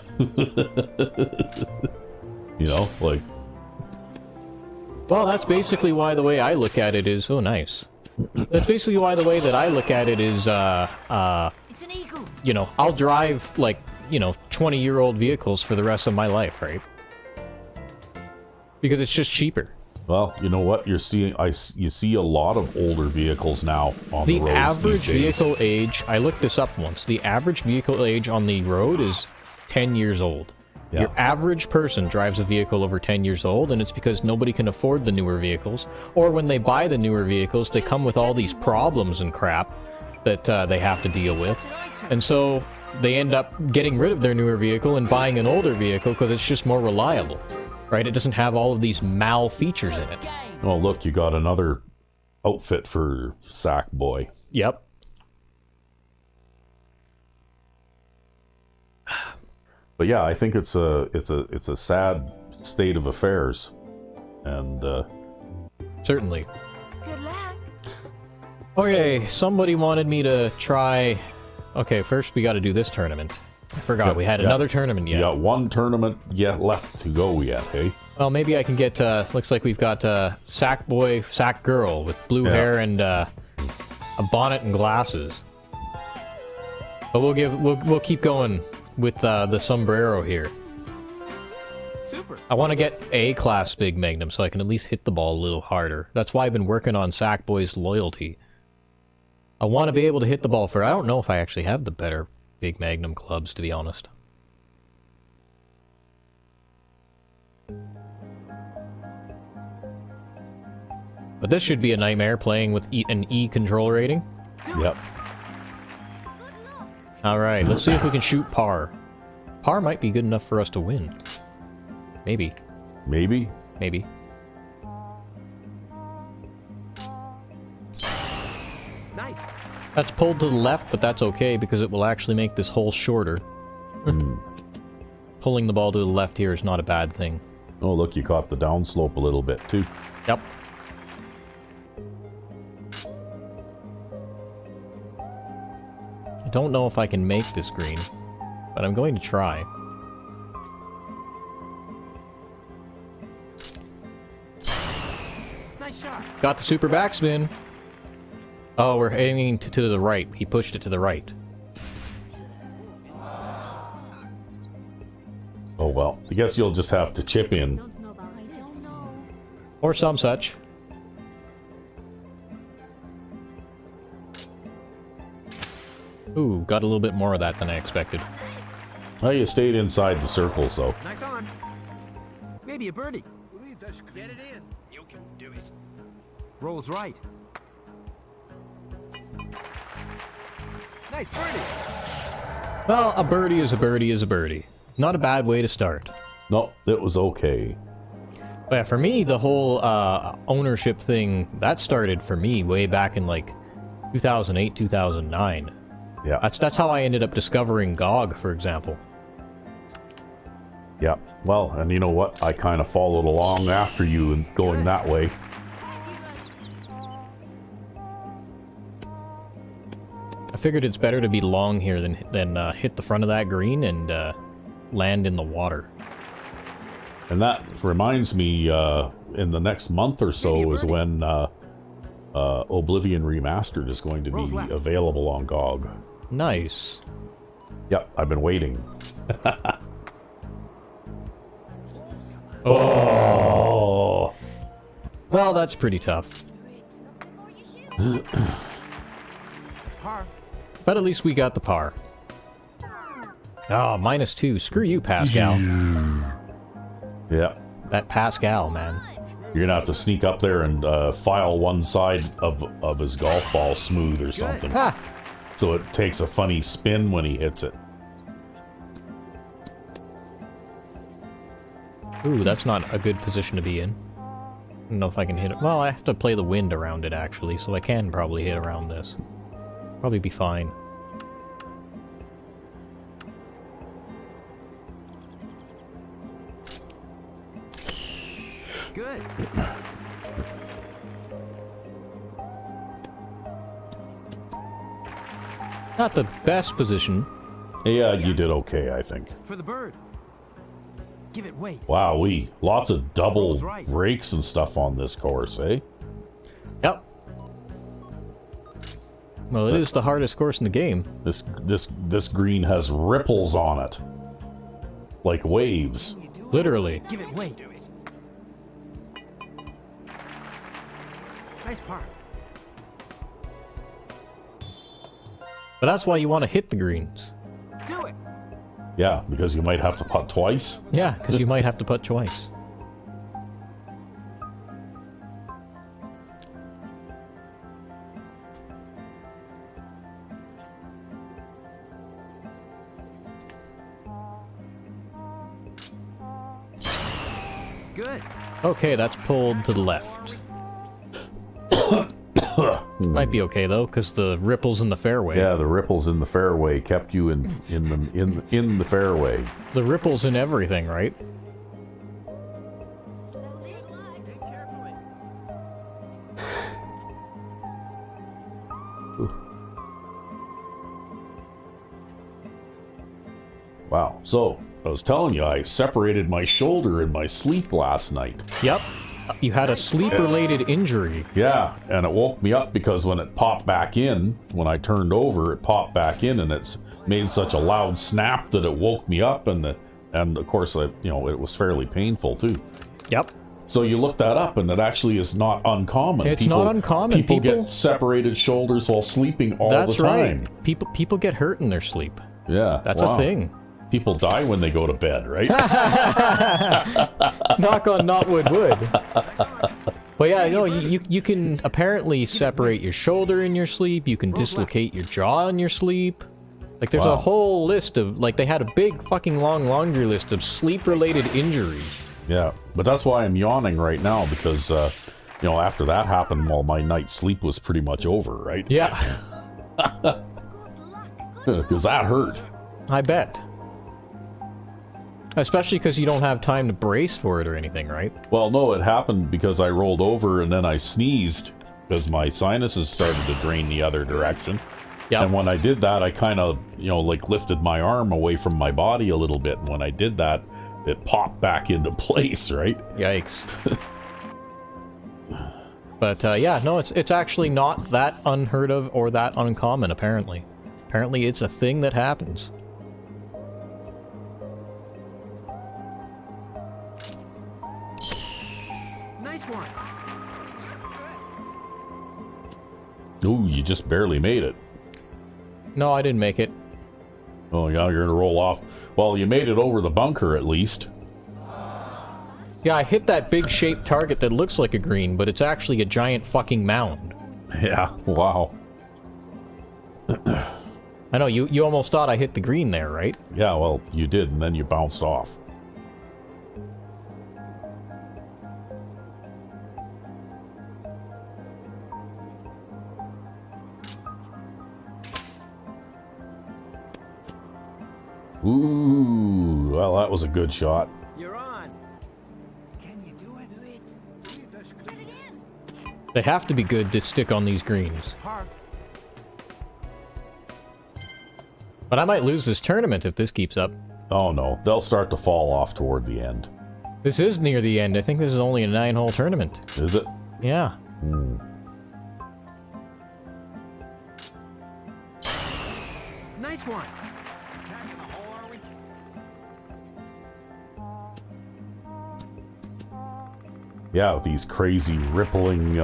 Well, that's basically why the way I look at it is, nice. That's basically why the way that I look at it is, It's an eagle. I'll drive 20-year-old vehicles for the rest of my life, right? Because it's just cheaper. Well, you know what? You see a lot of older vehicles now on the roads. The average vehicle age, I looked this up once, the average vehicle age on the road is 10 years old. Yeah. Your average person drives a vehicle over 10 years old, and it's because nobody can afford the newer vehicles. Or when they buy the newer vehicles, they come with all these problems and crap that they have to deal with. And so they end up getting rid of their newer vehicle and buying an older vehicle because it's just more reliable, right? It doesn't have all of these mal features in it. Oh, look, you got another outfit for Sackboy. Yep. But yeah, I think it's a sad state of affairs, and certainly. Good luck. Okay, somebody wanted me to try. Okay, first we got to do this tournament. I forgot we had another tournament yet. You got one tournament left to go yet, hey? Well, maybe I can get. Looks like we've got Sackboy, Sackgirl with blue hair and a bonnet and glasses. But we'll keep going with the sombrero here. Super. I want to get A-class Big Magnum so I can at least hit the ball a little harder. That's why I've been working on Sackboy's loyalty. I want to be able to hit the ball I don't know if I actually have the better Big Magnum clubs, to be honest. But this should be a nightmare playing with an E control rating. Yep. Alright, let's see if we can shoot par. Par might be good enough for us to win. Maybe. Maybe. Maybe. That's pulled to the left, but that's okay because it will actually make this hole shorter. Pulling the ball to the left here is not a bad thing. Oh, look, you caught the downslope a little bit, too. Yep. I don't know if I can make this green, but I'm going to try. Nice shot. Got the super backspin. Oh, we're aiming to the right. He pushed it to the right. Oh, well. I guess you'll just have to chip in. Don't know about this. Or some such. Ooh, got a little bit more of that than I expected. Well, you stayed inside the circle, so. Nice on. Maybe a birdie. Get it in. You can do it. Rolls right. Nice birdie. Well, a birdie is a birdie is a birdie. Not a bad way to start. No, it was okay. But yeah, for me, the whole ownership thing, that started for me way back in like 2008, 2009. Yeah. That's how I ended up discovering GOG, for example. Yeah. Well, and you know what? I kind of followed along after you and going that way. I figured it's better to be long here than hit the front of that green and land in the water. And that reminds me, in the next month or so is when Oblivion Remastered is going to be available on GOG. Nice. Yep, I've been waiting. Oh. Well, that's pretty tough. Par. But at least we got the par. Oh, -2. Screw you, Pascal. Yeah. That Pascal, man. You're gonna have to sneak up there and file one side of his golf ball smooth or something. Ha! So it takes a funny spin when he hits it. Ooh, that's not a good position to be in. I don't know if I can hit it. Well, I have to play the wind around it, actually, so I can probably hit around this. Probably be fine. Good. Not the best position. Yeah, you did okay, I think. For the bird. Give it weight. Wowee. Lots of double breaks and stuff on this course, eh? Yep. Well, it is the hardest course in the game. This green has ripples on it. Like waves. Literally. Give it weight. Nice par. But that's why you want to hit the greens. Do it. Yeah, because you might have to putt twice. Yeah, because you might have to putt twice. Good. Okay, that's pulled to the left. Might be okay though, because the ripples in the fairway. Yeah, the ripples in the fairway kept you in the fairway. The ripples in everything, right? Wow. So I was telling you, I separated my shoulder in my sleep last night. Yep. You had a sleep-related injury. Yeah, and it woke me up because when it popped back in, when I turned over, it popped back in, and it's made such a loud snap that it woke me up, and of course, it was fairly painful too. Yep. So you look that up, and it actually is not uncommon. It's not uncommon. People get separated shoulders while sleeping all the time. That's right. People get hurt in their sleep. Yeah, That's a thing. People die when they go to bed, right? Knock on knotwood wood. But yeah, you can apparently separate your shoulder in your sleep. You can dislocate your jaw in your sleep. Like, there's a whole list of, like, they had a big fucking long laundry list of sleep-related injuries. Yeah, but that's why I'm yawning right now, because, after that happened, well, my night's sleep was pretty much over, right? Yeah. Because that hurt. I bet. Especially because you don't have time to brace for it or anything, right? Well, no, it happened because I rolled over and then I sneezed because my sinuses started to drain the other direction. Yeah. And when I did that, I kind of, like lifted my arm away from my body a little bit. And when I did that, it popped back into place, right? Yikes. But yeah, no, it's actually not that unheard of or that uncommon, apparently. Apparently it's a thing that happens. Nice one. Ooh, you just barely made it. No, I didn't make it. Oh, yeah, you're gonna roll off. Well, you made it over the bunker at least. Yeah, I hit that big shaped target that looks like a green, but it's actually a giant fucking mound. Yeah, wow. I know, you almost thought I hit the green there, right? Yeah, well, you did, and then you bounced off. Ooh, well, that was a good shot. You're on. Can you do it? Get it in. They have to be good to stick on these greens. Park. But I might lose this tournament if this keeps up. Oh no, they'll start to fall off toward the end. This is near the end. I think this is only a 9-hole tournament. Is it? Yeah. Nice one. Attacking the hole, are we? Yeah, with these crazy rippling,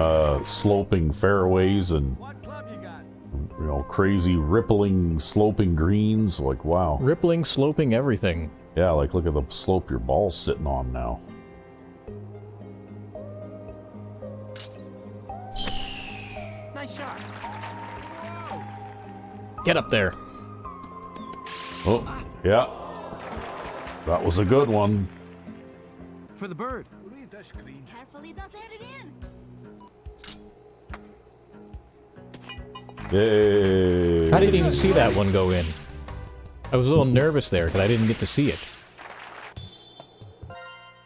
sloping fairways and, What club you got? crazy rippling, sloping greens. Like, wow. Rippling, sloping, everything. Yeah, like, look at the slope your ball's sitting on now. Nice shot. Get up there. Oh, yeah. That was a good one. For the bird. Carefully does it in. Yay. I didn't even see that one go in. I was a little nervous there because I didn't get to see it.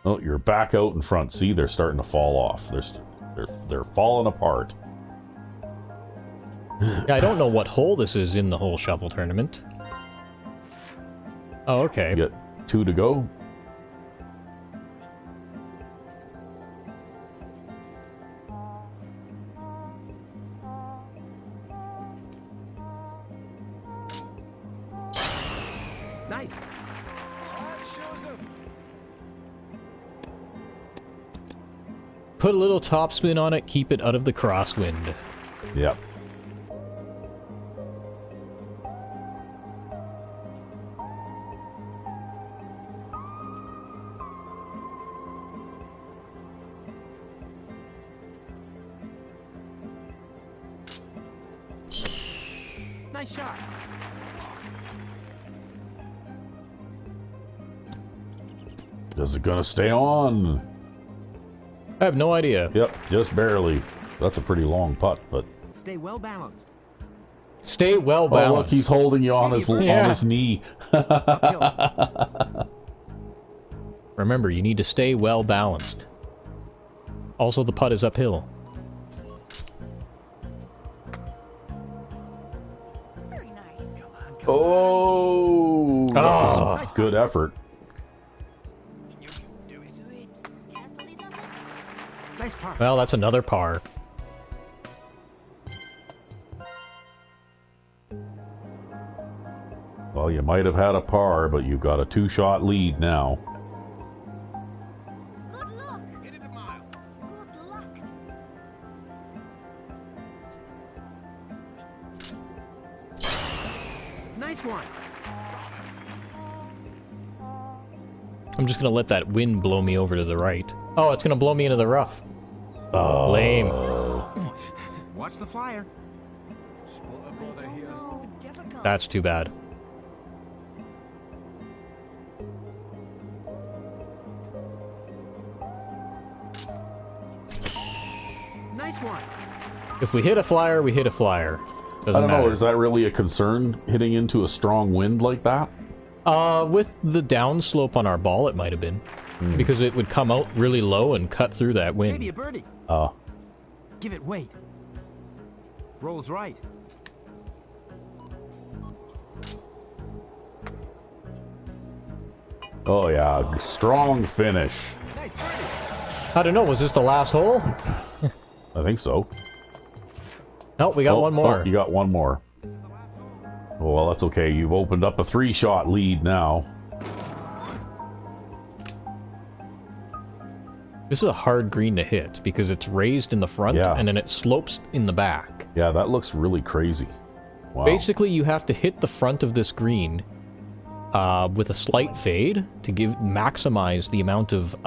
Oh, you're back out in front. See, they're starting to fall off. They're falling apart. Yeah, I don't know what hole this is in the whole shuffle tournament. Oh, okay. You got 2 to go. Nice. Put a little topspin on it, keep it out of the crosswind. Yep. Nice shot. Is it gonna stay on? I have no idea. Yep, just barely. That's a pretty long putt, but... Stay well balanced. Stay well Oh, balanced. look, he's holding you on his Yeah. on his knee. Remember, you need to stay well balanced. Also, the putt is uphill. Very nice. Oh! That Ah. was a good effort. Carefully does it. Nice par. Well, that's another par. Well, you might have had a par, but you've got a 2-shot lead now. Good luck. Good luck. Nice one. I'm just gonna let that wind blow me over to the right. Oh, it's gonna blow me into the rough. Lame. Watch the flyer. Oh, difficult. That's too bad. Nice one. If we hit a flyer, we hit a flyer. I don't know, is that really a concern, hitting into a strong wind like that? With the downslope on our ball, it might have been. Because it would come out really low and cut through that wind. Maybe a birdie. Give it weight. Rolls right. Oh yeah, strong finish. Nice birdie. I don't know, was this the last hole? I think so. Nope, we got one more. Oh, you got one more. Oh, well, that's okay. You've opened up a 3-shot lead now. This is a hard green to hit because it's raised in the front and then it slopes in the back. Yeah, that looks really crazy. Wow. Basically, you have to hit the front of this green with a slight fade to maximize the amount of...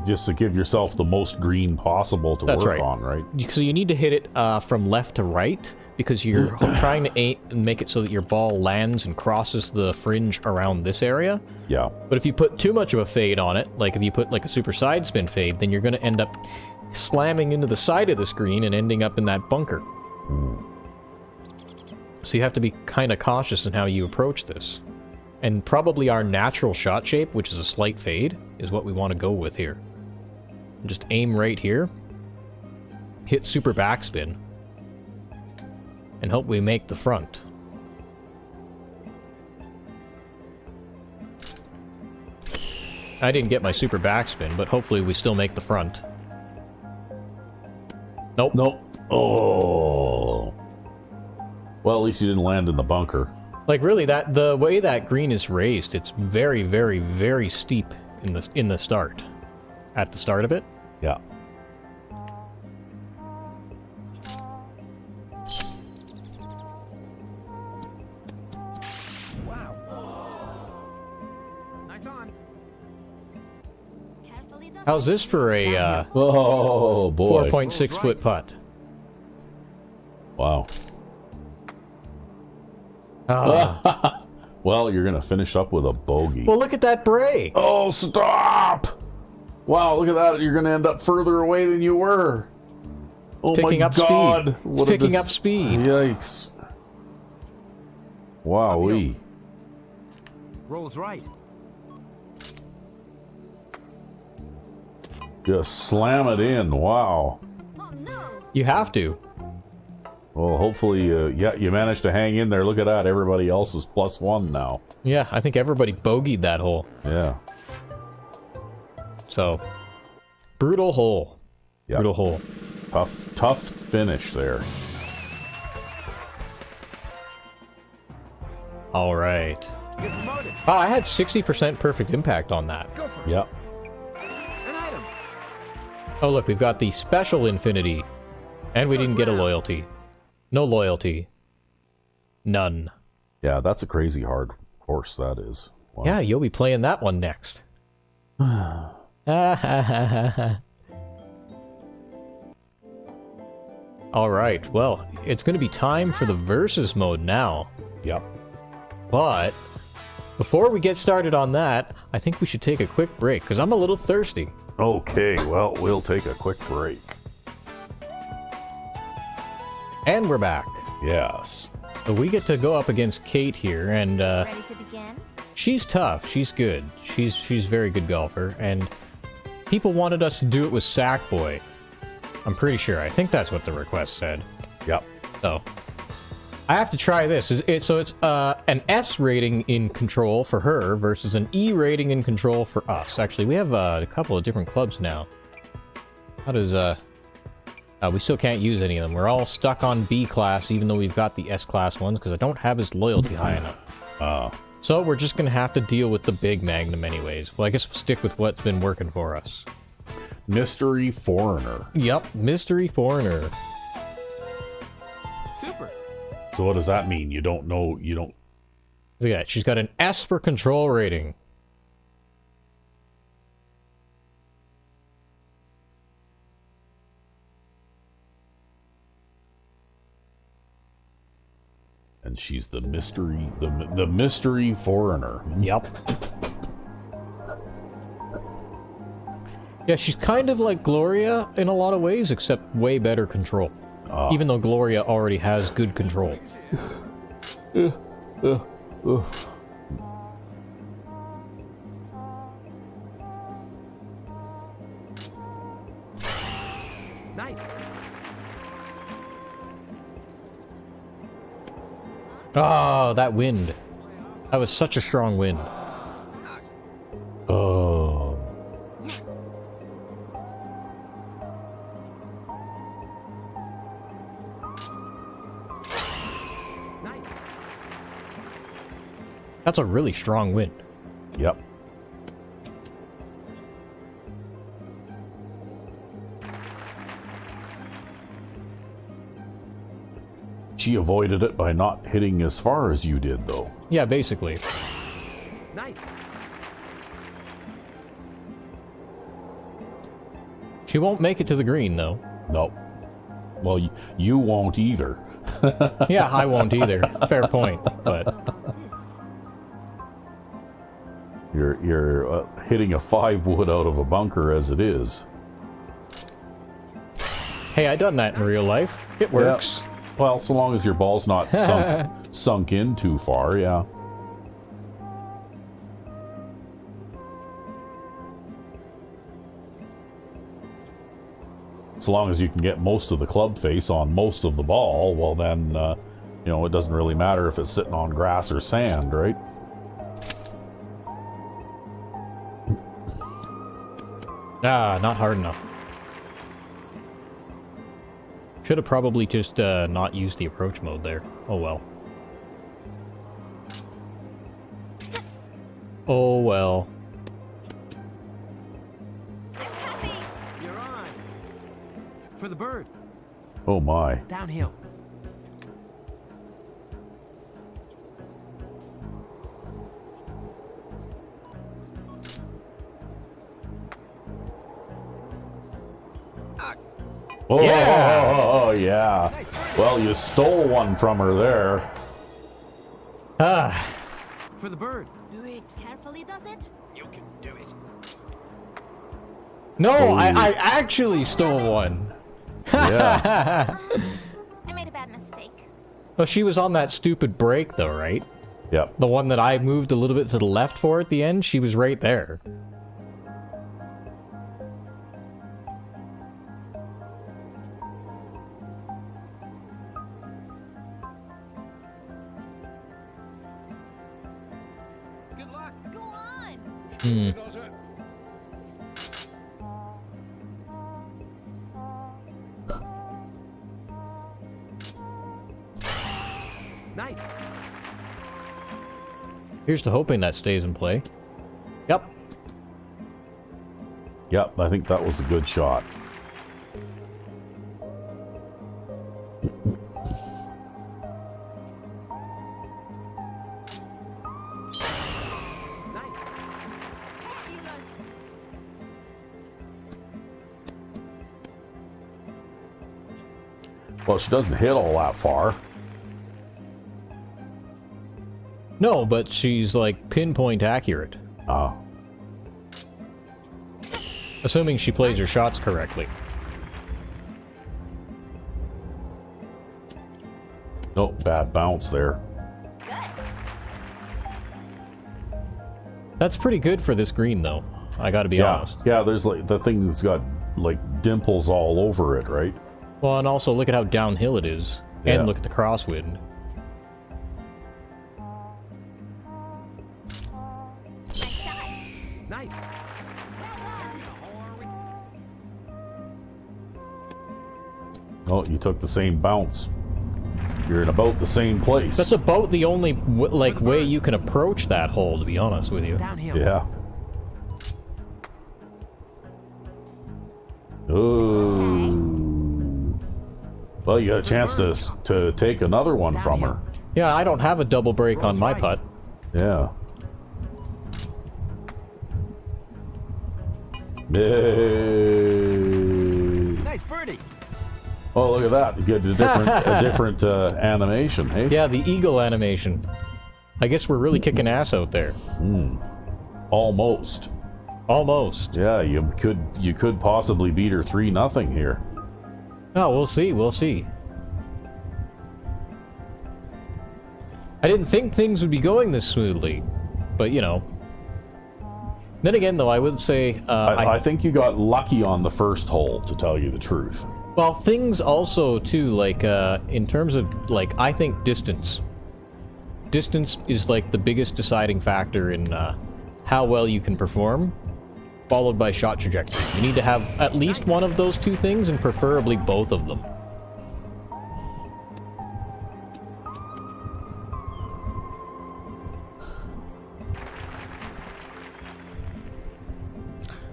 just to give yourself the most green possible to work on, right? So you need to hit it from left to right because you're trying to aim and make it so that your ball lands and crosses the fringe around this area. Yeah. But if you put too much of a fade on it, like if you put like a super side spin fade, then you're going to end up slamming into the side of the screen and ending up in that bunker. So you have to be kind of cautious in how you approach this. And probably our natural shot shape, which is a slight fade, is what we want to go with here. Just aim right here, hit super backspin, and hope we make the front. I didn't get my super backspin, but hopefully we still make the front. Nope. Nope. Oh. Well, at least you didn't land in the bunker. Like really, the way that green is raised, it's very, very, very steep in the start. At the start of it. Yeah. Nice on. How's this for a oh boy, 4.6 foot putt? Wow. Well, you're gonna finish up with a bogey. Well, look at that break. Oh, stop! Wow, look at that. You're gonna end up further away than you were. Oh picking my up God! Speed. It's picking up speed. Yikes! Wowee! Rolls right. Just slam it in. Wow. Oh no! You have to. Well, hopefully, you managed to hang in there. Look at that. Everybody else is +1 now. Yeah, I think everybody bogeyed that hole. Yeah. So, brutal hole. Yep. Brutal hole. Tough finish there. All right. Get promoted. Oh, I had 60% perfect impact on that. Go for it. Yep. An item. Oh, look, we've got the special infinity. And we didn't get a loyalty. No loyalty. None. Yeah, that's a crazy hard course, that is. Wow. Yeah, you'll be playing that one next. Alright, well, it's going to be time for the versus mode now. Yep. But, before we get started on that, I think we should take a quick break, because I'm a little thirsty. Okay, well, we'll take a quick break. And we're back. Yes. So we get to go up against Kate here, and Ready to begin? she's tough. She's good. She's a very good golfer, and people wanted us to do it with Sackboy. I'm pretty sure. I think that's what the request said. Yep. So I have to try this. So it's an S rating in control for her versus an E rating in control for us. Actually, we have a couple of different clubs now. How does we still can't use any of them. We're all stuck on B class, even though we've got the S class ones, because I don't have his loyalty high enough. So we're just gonna have to deal with the big Magnum anyways. Well, I guess we'll stick with what's been working for us. Mystery Foreigner. Yep, Mystery Foreigner. Super. So what does that mean? You don't know, you don't... Look at that. She's got an S for control rating. And she's the mystery, the Mystery Foreigner. Yep. Yeah, she's kind of like Gloria in a lot of ways, except way better control. Even though Gloria already has good control. Nice. Oh, that wind. That was such a strong wind. Oh. Nice. That's a really strong wind. Yep. She avoided it by not hitting as far as you did, though. Yeah, basically. Nice. She won't make it to the green, though. Nope. Well, you won't either. Yeah, I won't either. Fair point, but... This. You're hitting a 5-wood out of a bunker as it is. Hey, I done that in real life. It works. Yeah. Well, so long as your ball's not sunk in too far, yeah. So long as you can get most of the club face on most of the ball, well then, you know, it doesn't really matter if it's sitting on grass or sand, right? Ah, not hard enough. Should have probably just not used the approach mode there. Oh well. Oh well. You're on. For the bird. Oh my. Downhill. Oh, Yeah! oh, yeah. Well, you stole one from her there. Ah, For the bird. Do it. Carefully does it. You can do it. no, I actually stole one. Yeah. I made a bad mistake. Well, she was on that stupid break though, right? Yep. The one that I moved a little bit to the left for at the end, she was right there. Good luck. Go on. Hmm. Nice. Here's to hoping that stays in play. Yep. Yep, I think that was a good shot. Nice. Jesus. Well, she doesn't hit all that far. No, but she's like pinpoint accurate. Ah. Assuming she plays her shots correctly. No, bad bounce there. That's pretty good for this green, though. I gotta be honest. Yeah, there's like, the thing's got like dimples all over it, right? Well, and also look at how downhill it is. Yeah. And look at the crosswind. Nice. Oh, you took the same bounce. You're in about the same place. That's about the only way you can approach that hole, to be honest with you. Downhill. Yeah. Ooh. Well, you got a chance to take another one from her. Yeah, I don't have a double break on my putt. Yeah. Yay. Nice birdie. Oh, look at that! You get a different animation, hey? Yeah, the eagle animation. I guess we're really kicking ass out there. Almost. Almost. Yeah, you could possibly beat her 3-0 here. Oh, we'll see. We'll see. I didn't think things would be going this smoothly, but you know. Then again, though, I would say I think you got lucky on the first hole, to tell you the truth. well, things also too, like in terms of like, I think distance. Distance is like the biggest deciding factor in how well you can perform, followed by shot trajectory. You need to have at least one of those two things, and preferably both of them.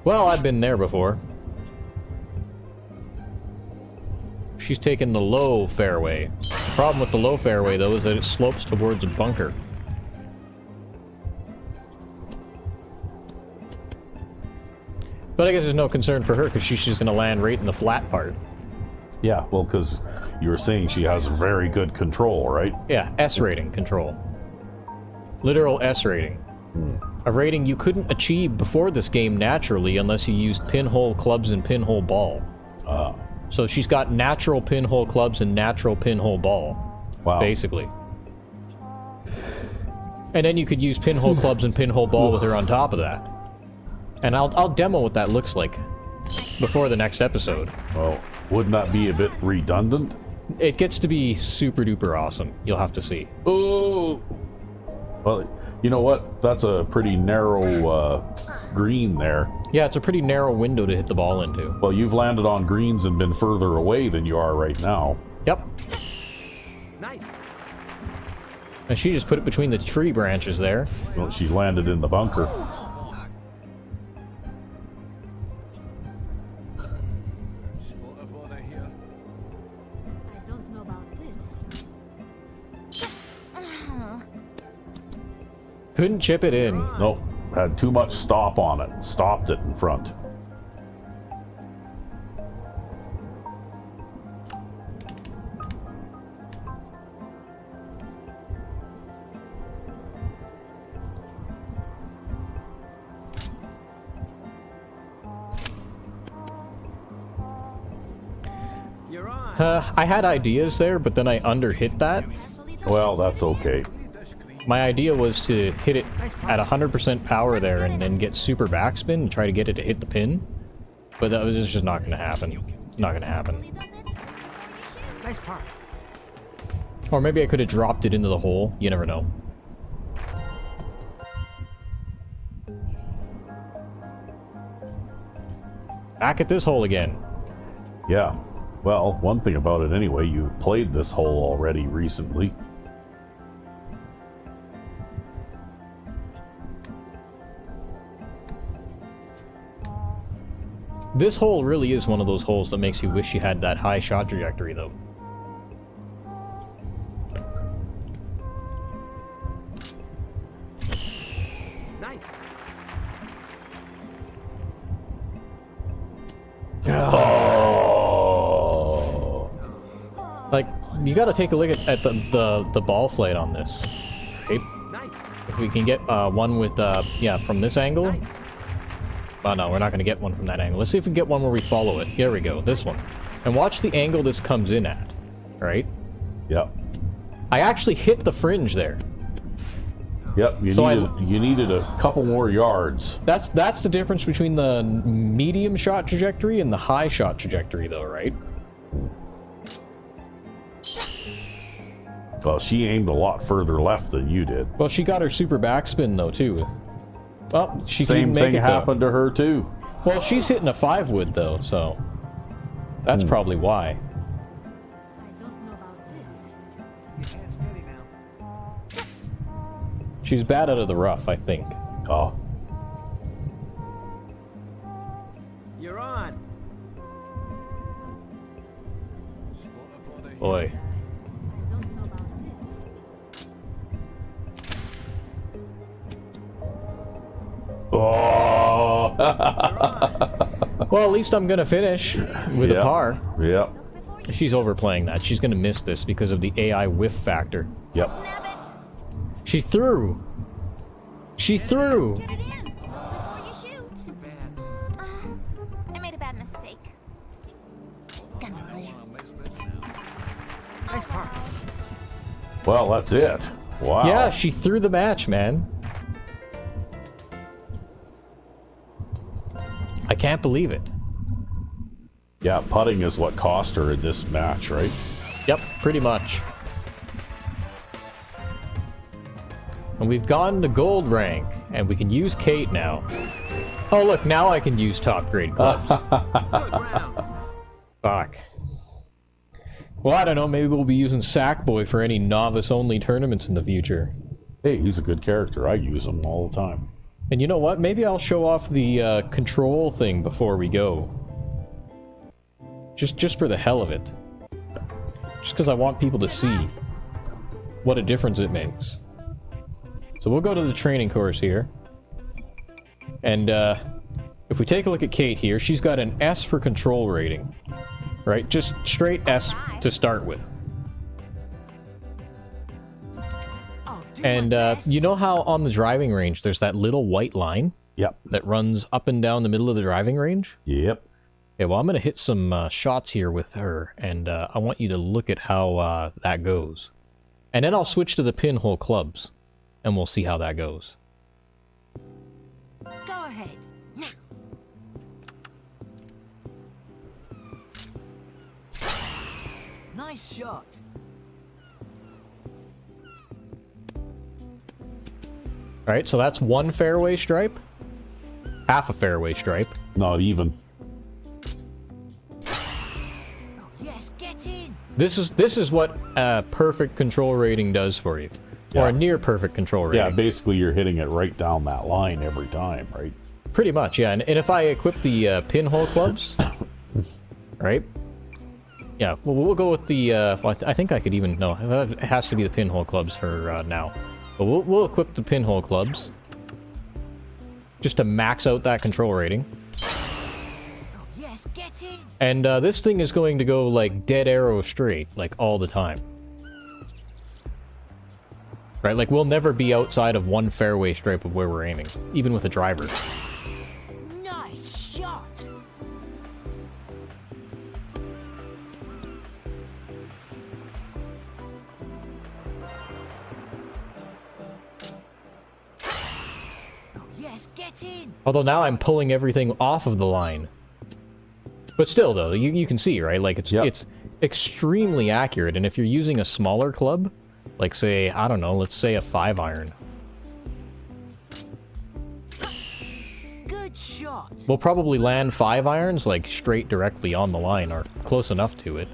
Well, I've been there before. She's taken the low fairway. The problem with the low fairway, though, is that it slopes towards a bunker. But I guess there's no concern for her, because she's just going to land right in the flat part. Yeah, well, because you were saying she has very good control, right? Yeah, S rating control. Literal S rating. A rating you couldn't achieve before this game naturally unless you used pinhole clubs and pinhole ball. So she's got natural pinhole clubs and natural pinhole ball. Wow. Basically. And then you could use pinhole clubs and pinhole ball with her on top of that. And I'll demo what that looks like before the next episode. Well, wouldn't that be a bit redundant? It gets to be super duper awesome. You'll have to see. Oh! Well, you know what? That's a pretty narrow green there. Yeah, it's a pretty narrow window to hit the ball into. Well, you've landed on greens and been further away than you are right now. Yep. Nice. And she just put it between the tree branches there. Well, she landed in the bunker. I don't know about this. Couldn't chip it in. Nope. Had too much stop on it. Stopped it in front. You're on. I had ideas there, but then I underhit that. Well, that's okay. My idea was to hit it at 100% power there and then get super backspin and try to get it to hit the pin. But that was just not going to happen. Not going to happen. Nice par. Or maybe I could have dropped it into the hole. You never know. Back at this hole again. Yeah. Well, one thing about it anyway, you played this hole already recently. This hole really is one of those holes that makes you wish you had that high shot trajectory, though. Nice. Oh. Like, you gotta take a look at the ball flight on this. Okay? Nice. If we can get one with, yeah, from this angle. Oh no, we're not gonna get one from that angle. Let's see if we can get one where we follow it. Here we go, this one. And watch the angle this comes in at. Right? Yep. I actually hit the fringe there. Yep. You needed a couple more yards. That's the difference between the medium shot trajectory and the high shot trajectory, though, right? Well, she aimed a lot further left than you did. Well, she got her super backspin, though, too. Well, she Same couldn't make thing it, though. happened to her too. Well, she's hitting a 5-wood, though, so... That's probably why. I don't know about this. Get that steady now. She's bad out of the rough, I think. Oh. You're on. Boy. I don't know about this. Oh. Well, at least I'm gonna finish with a Yep. par. Yep. She's overplaying that. She's gonna miss this because of the AI whiff factor. Yep. Nab it. She threw! She threw! Get it in before you shoot. Too bad. I made a bad mistake. Got my pleasure. Nice par. Well, that's it. Wow. Yeah, she threw the match, man. I can't believe it. Yeah, putting is what cost her in this match, right? Yep, pretty much. And we've gone to gold rank, and we can use Kate now. Oh look, now I can use top grade clubs. Fuck. Well, I don't know, maybe we'll be using Sackboy for any novice-only tournaments in the future. Hey, he's a good character. I use him all the time. And you know what? Maybe I'll show off the control thing before we go. Just for the hell of it. Just because I want people to see what a difference it makes. So we'll go to the training course here. And if we take a look at Kate here, she's got an S for control rating. Right? Just straight S to start with. And you know how on the driving range there's that little white line? Yep. That runs up and down the middle of the driving range? Yep. Okay, well I'm going to hit some shots here with her, and I want you to look at how that goes. And then I'll switch to the pinhole clubs, and we'll see how that goes. Go ahead. Now. Nice shot. Alright, so that's one fairway stripe. Half a fairway stripe. Not even. Oh, yes, get in. This is what a perfect control rating does for you. Or Yeah. a near perfect control rating. Yeah, basically you're hitting it right down that line every time, right? Pretty much, yeah. And if I equip the pinhole clubs, right? Yeah, well, we'll go with the, well, I think I could even, no, it has to be the pinhole clubs for now. But we'll equip the pinhole clubs just to max out that control rating. Oh, yes, get in. And this thing is going to go like dead arrow straight, like all the time. Right, like we'll never be outside of one fairway stripe of where we're aiming, even with a driver. Nice shot. Oh, yes, get in. Although now I'm pulling everything off of the line. But still, though, you can see, right? Like, it's extremely accurate, and if you're using a smaller club, like, say, I don't know, let's say a 5-iron, Good shot. we'll probably land 5-irons, like, straight directly on the line, or close enough to it.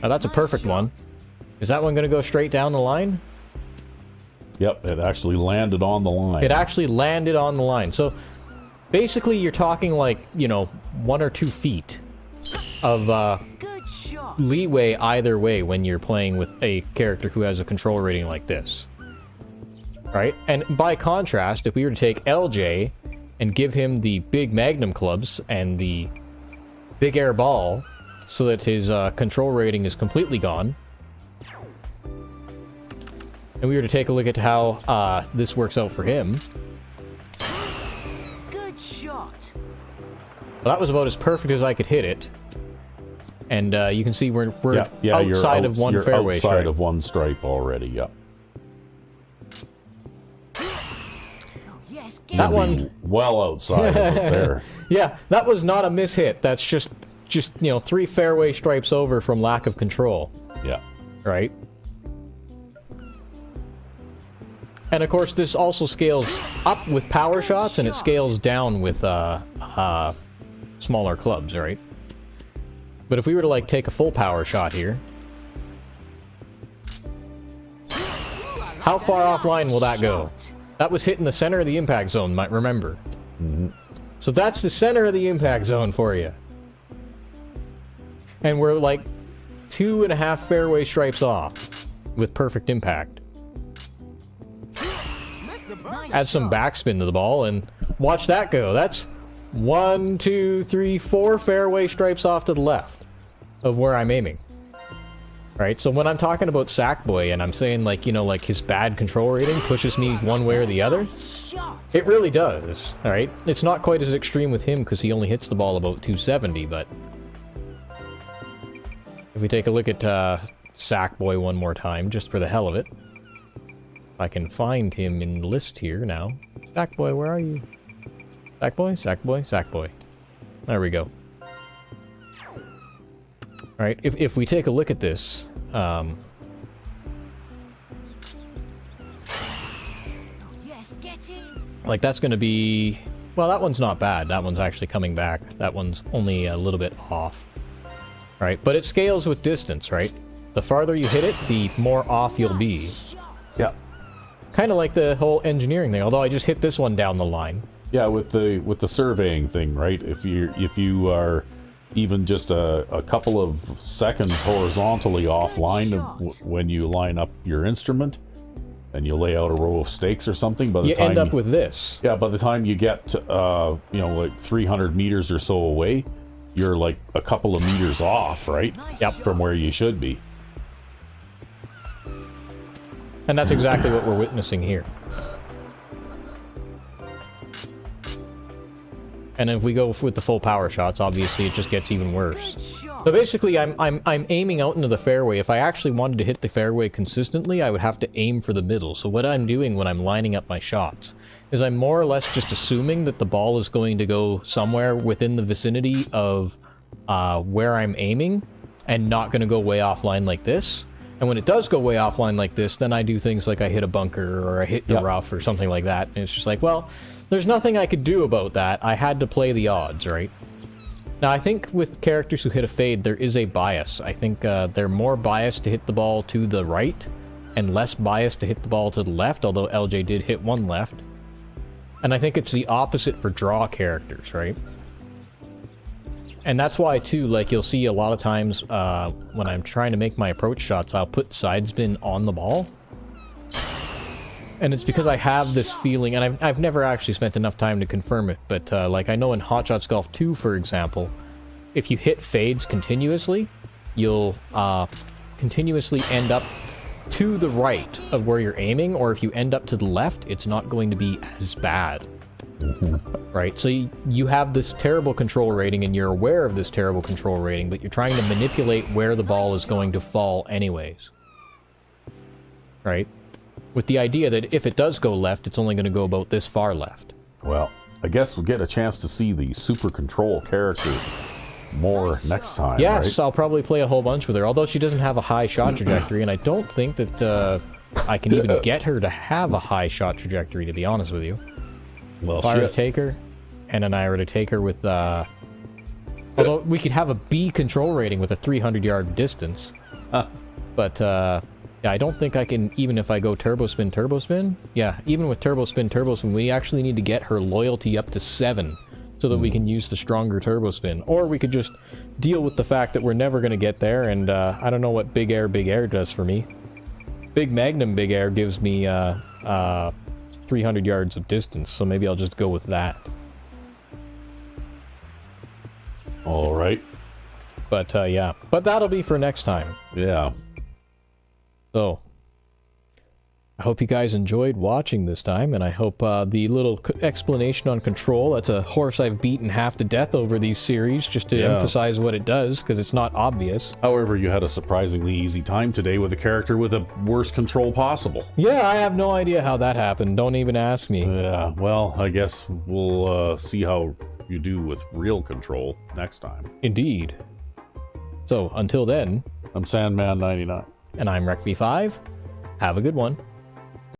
Now, that's a perfect one. Is that one going to go straight down the line? Yep, it actually landed on the line. It actually landed on the line. So, basically, you're talking like, you know, 1 or 2 feet of Good shot. leeway either way when you're playing with a character who has a control rating like this. Right? And by contrast, if we were to take LJ and give him the big Magnum clubs and the big air ball so that his control rating is completely gone, and we were to take a look at how this works out for him, Good shot. well, that was about as perfect as I could hit it. And you can see we're outside of one fairway outside stripe. of one stripe already, yep. Oh, yes, get That in. one, Well outside of it there. yeah, that was not a mishit. That's just you know, 3 fairway stripes over from lack of control, Yeah. right? And of course, this also scales up with power shots, and it scales down with smaller clubs, right? But if we were to like take a full power shot here, how far offline will that go? That was hitting the center of the impact zone, might remember. So that's the center of the impact zone for you. And we're like 2.5 fairway stripes off with perfect impact. Add some backspin to the ball and watch that go. That's 1, 2, 3, 4 fairway stripes off to the left of where I'm aiming. Right, so when I'm talking about Sackboy and I'm saying, like, you know, like his bad control rating pushes me one way or the other, Shot. it really does. Alright, it's not quite as extreme with him because he only hits the ball about 270, but If we take a look at Sackboy one more time, just for the hell of it. If I can find him in the list here now. Sackboy, where are you? Sackboy? Sackboy? Sackboy. There we go. Alright, if we take a look at this, Yes, get in. like that's going to be... Well, that one's not bad. That one's actually coming back. That one's only a little bit off. Right, but it scales with distance, right? The farther you hit it, the more off you'll be. Yeah. Kind of like the whole engineering thing, although I just hit this one down the line. Yeah, with the surveying thing, right? If you are even just a couple of seconds horizontally offline when you line up your instrument, and you lay out a row of stakes or something, by the You time end up with this. Yeah, by the time you get like 300 meters or so away, you're like a couple of meters off, right? Yep. From where you should be. And that's exactly what we're witnessing here. And if we go with the full power shots, obviously it just gets even worse. So basically, I'm aiming out into the fairway. If I actually wanted to hit the fairway consistently, I would have to aim for the middle. So what I'm doing when I'm lining up my shots is I'm more or less just assuming that the ball is going to go somewhere within the vicinity of where I'm aiming, and not going to go way offline like this. And when it does go way offline like this, then I do things like I hit a bunker or I hit the rough or something like that. And it's just like, well, there's nothing I could do about that. I had to play the odds, right? Now, I think with characters who hit a fade, there is a bias. I think they're more biased to hit the ball to the right and less biased to hit the ball to the left, although LJ did hit one left. And I think it's the opposite for draw characters, right? And that's why, too, like, you'll see a lot of times when I'm trying to make my approach shots, I'll put side spin on the ball. And it's because I have this feeling, and I've never actually spent enough time to confirm it, but like I know in Hot Shots Golf 2, for example, if you hit fades continuously, you'll continuously end up to the right of where you're aiming, or if you end up to the left, it's not going to be as bad. Right? So you have this terrible control rating, and you're aware of this terrible control rating, but you're trying to manipulate where the ball is going to fall anyways. Right? With the idea that if it does go left, it's only going to go about this far left. Well, I guess we'll get a chance to see the super control character more next time. Yes, right? I'll probably play a whole bunch with her, although she doesn't have a high shot trajectory, and I don't think that I can even get her to have a high shot trajectory, to be honest with you. Well, If I were to take her, and then I were to take her with... although we could have a B control rating with a 300-yard distance. But, yeah, I don't think I can, even if I go turbo spin, yeah, even with turbo spin, we actually need to get her loyalty up to 7 so that we can use the stronger turbo spin. Or we could just deal with the fact that we're never going to get there, and I don't know what Big Air does for me. Big Magnum Big Air gives me 300 yards of distance, so maybe I'll just go with that. All right. But, yeah. But that'll be for next time. Yeah. So, I hope you guys enjoyed watching this time, and I hope the little explanation on control, that's a horse I've beaten half to death over these series, just to emphasize what it does, because it's not obvious. However, you had a surprisingly easy time today with a character with the worst control possible. Yeah, I have no idea how that happened. Don't even ask me. Yeah, well, I guess we'll see how you do with real control next time. Indeed. So, until then, I'm Sandman99. and I'm RecV5. Have a good one.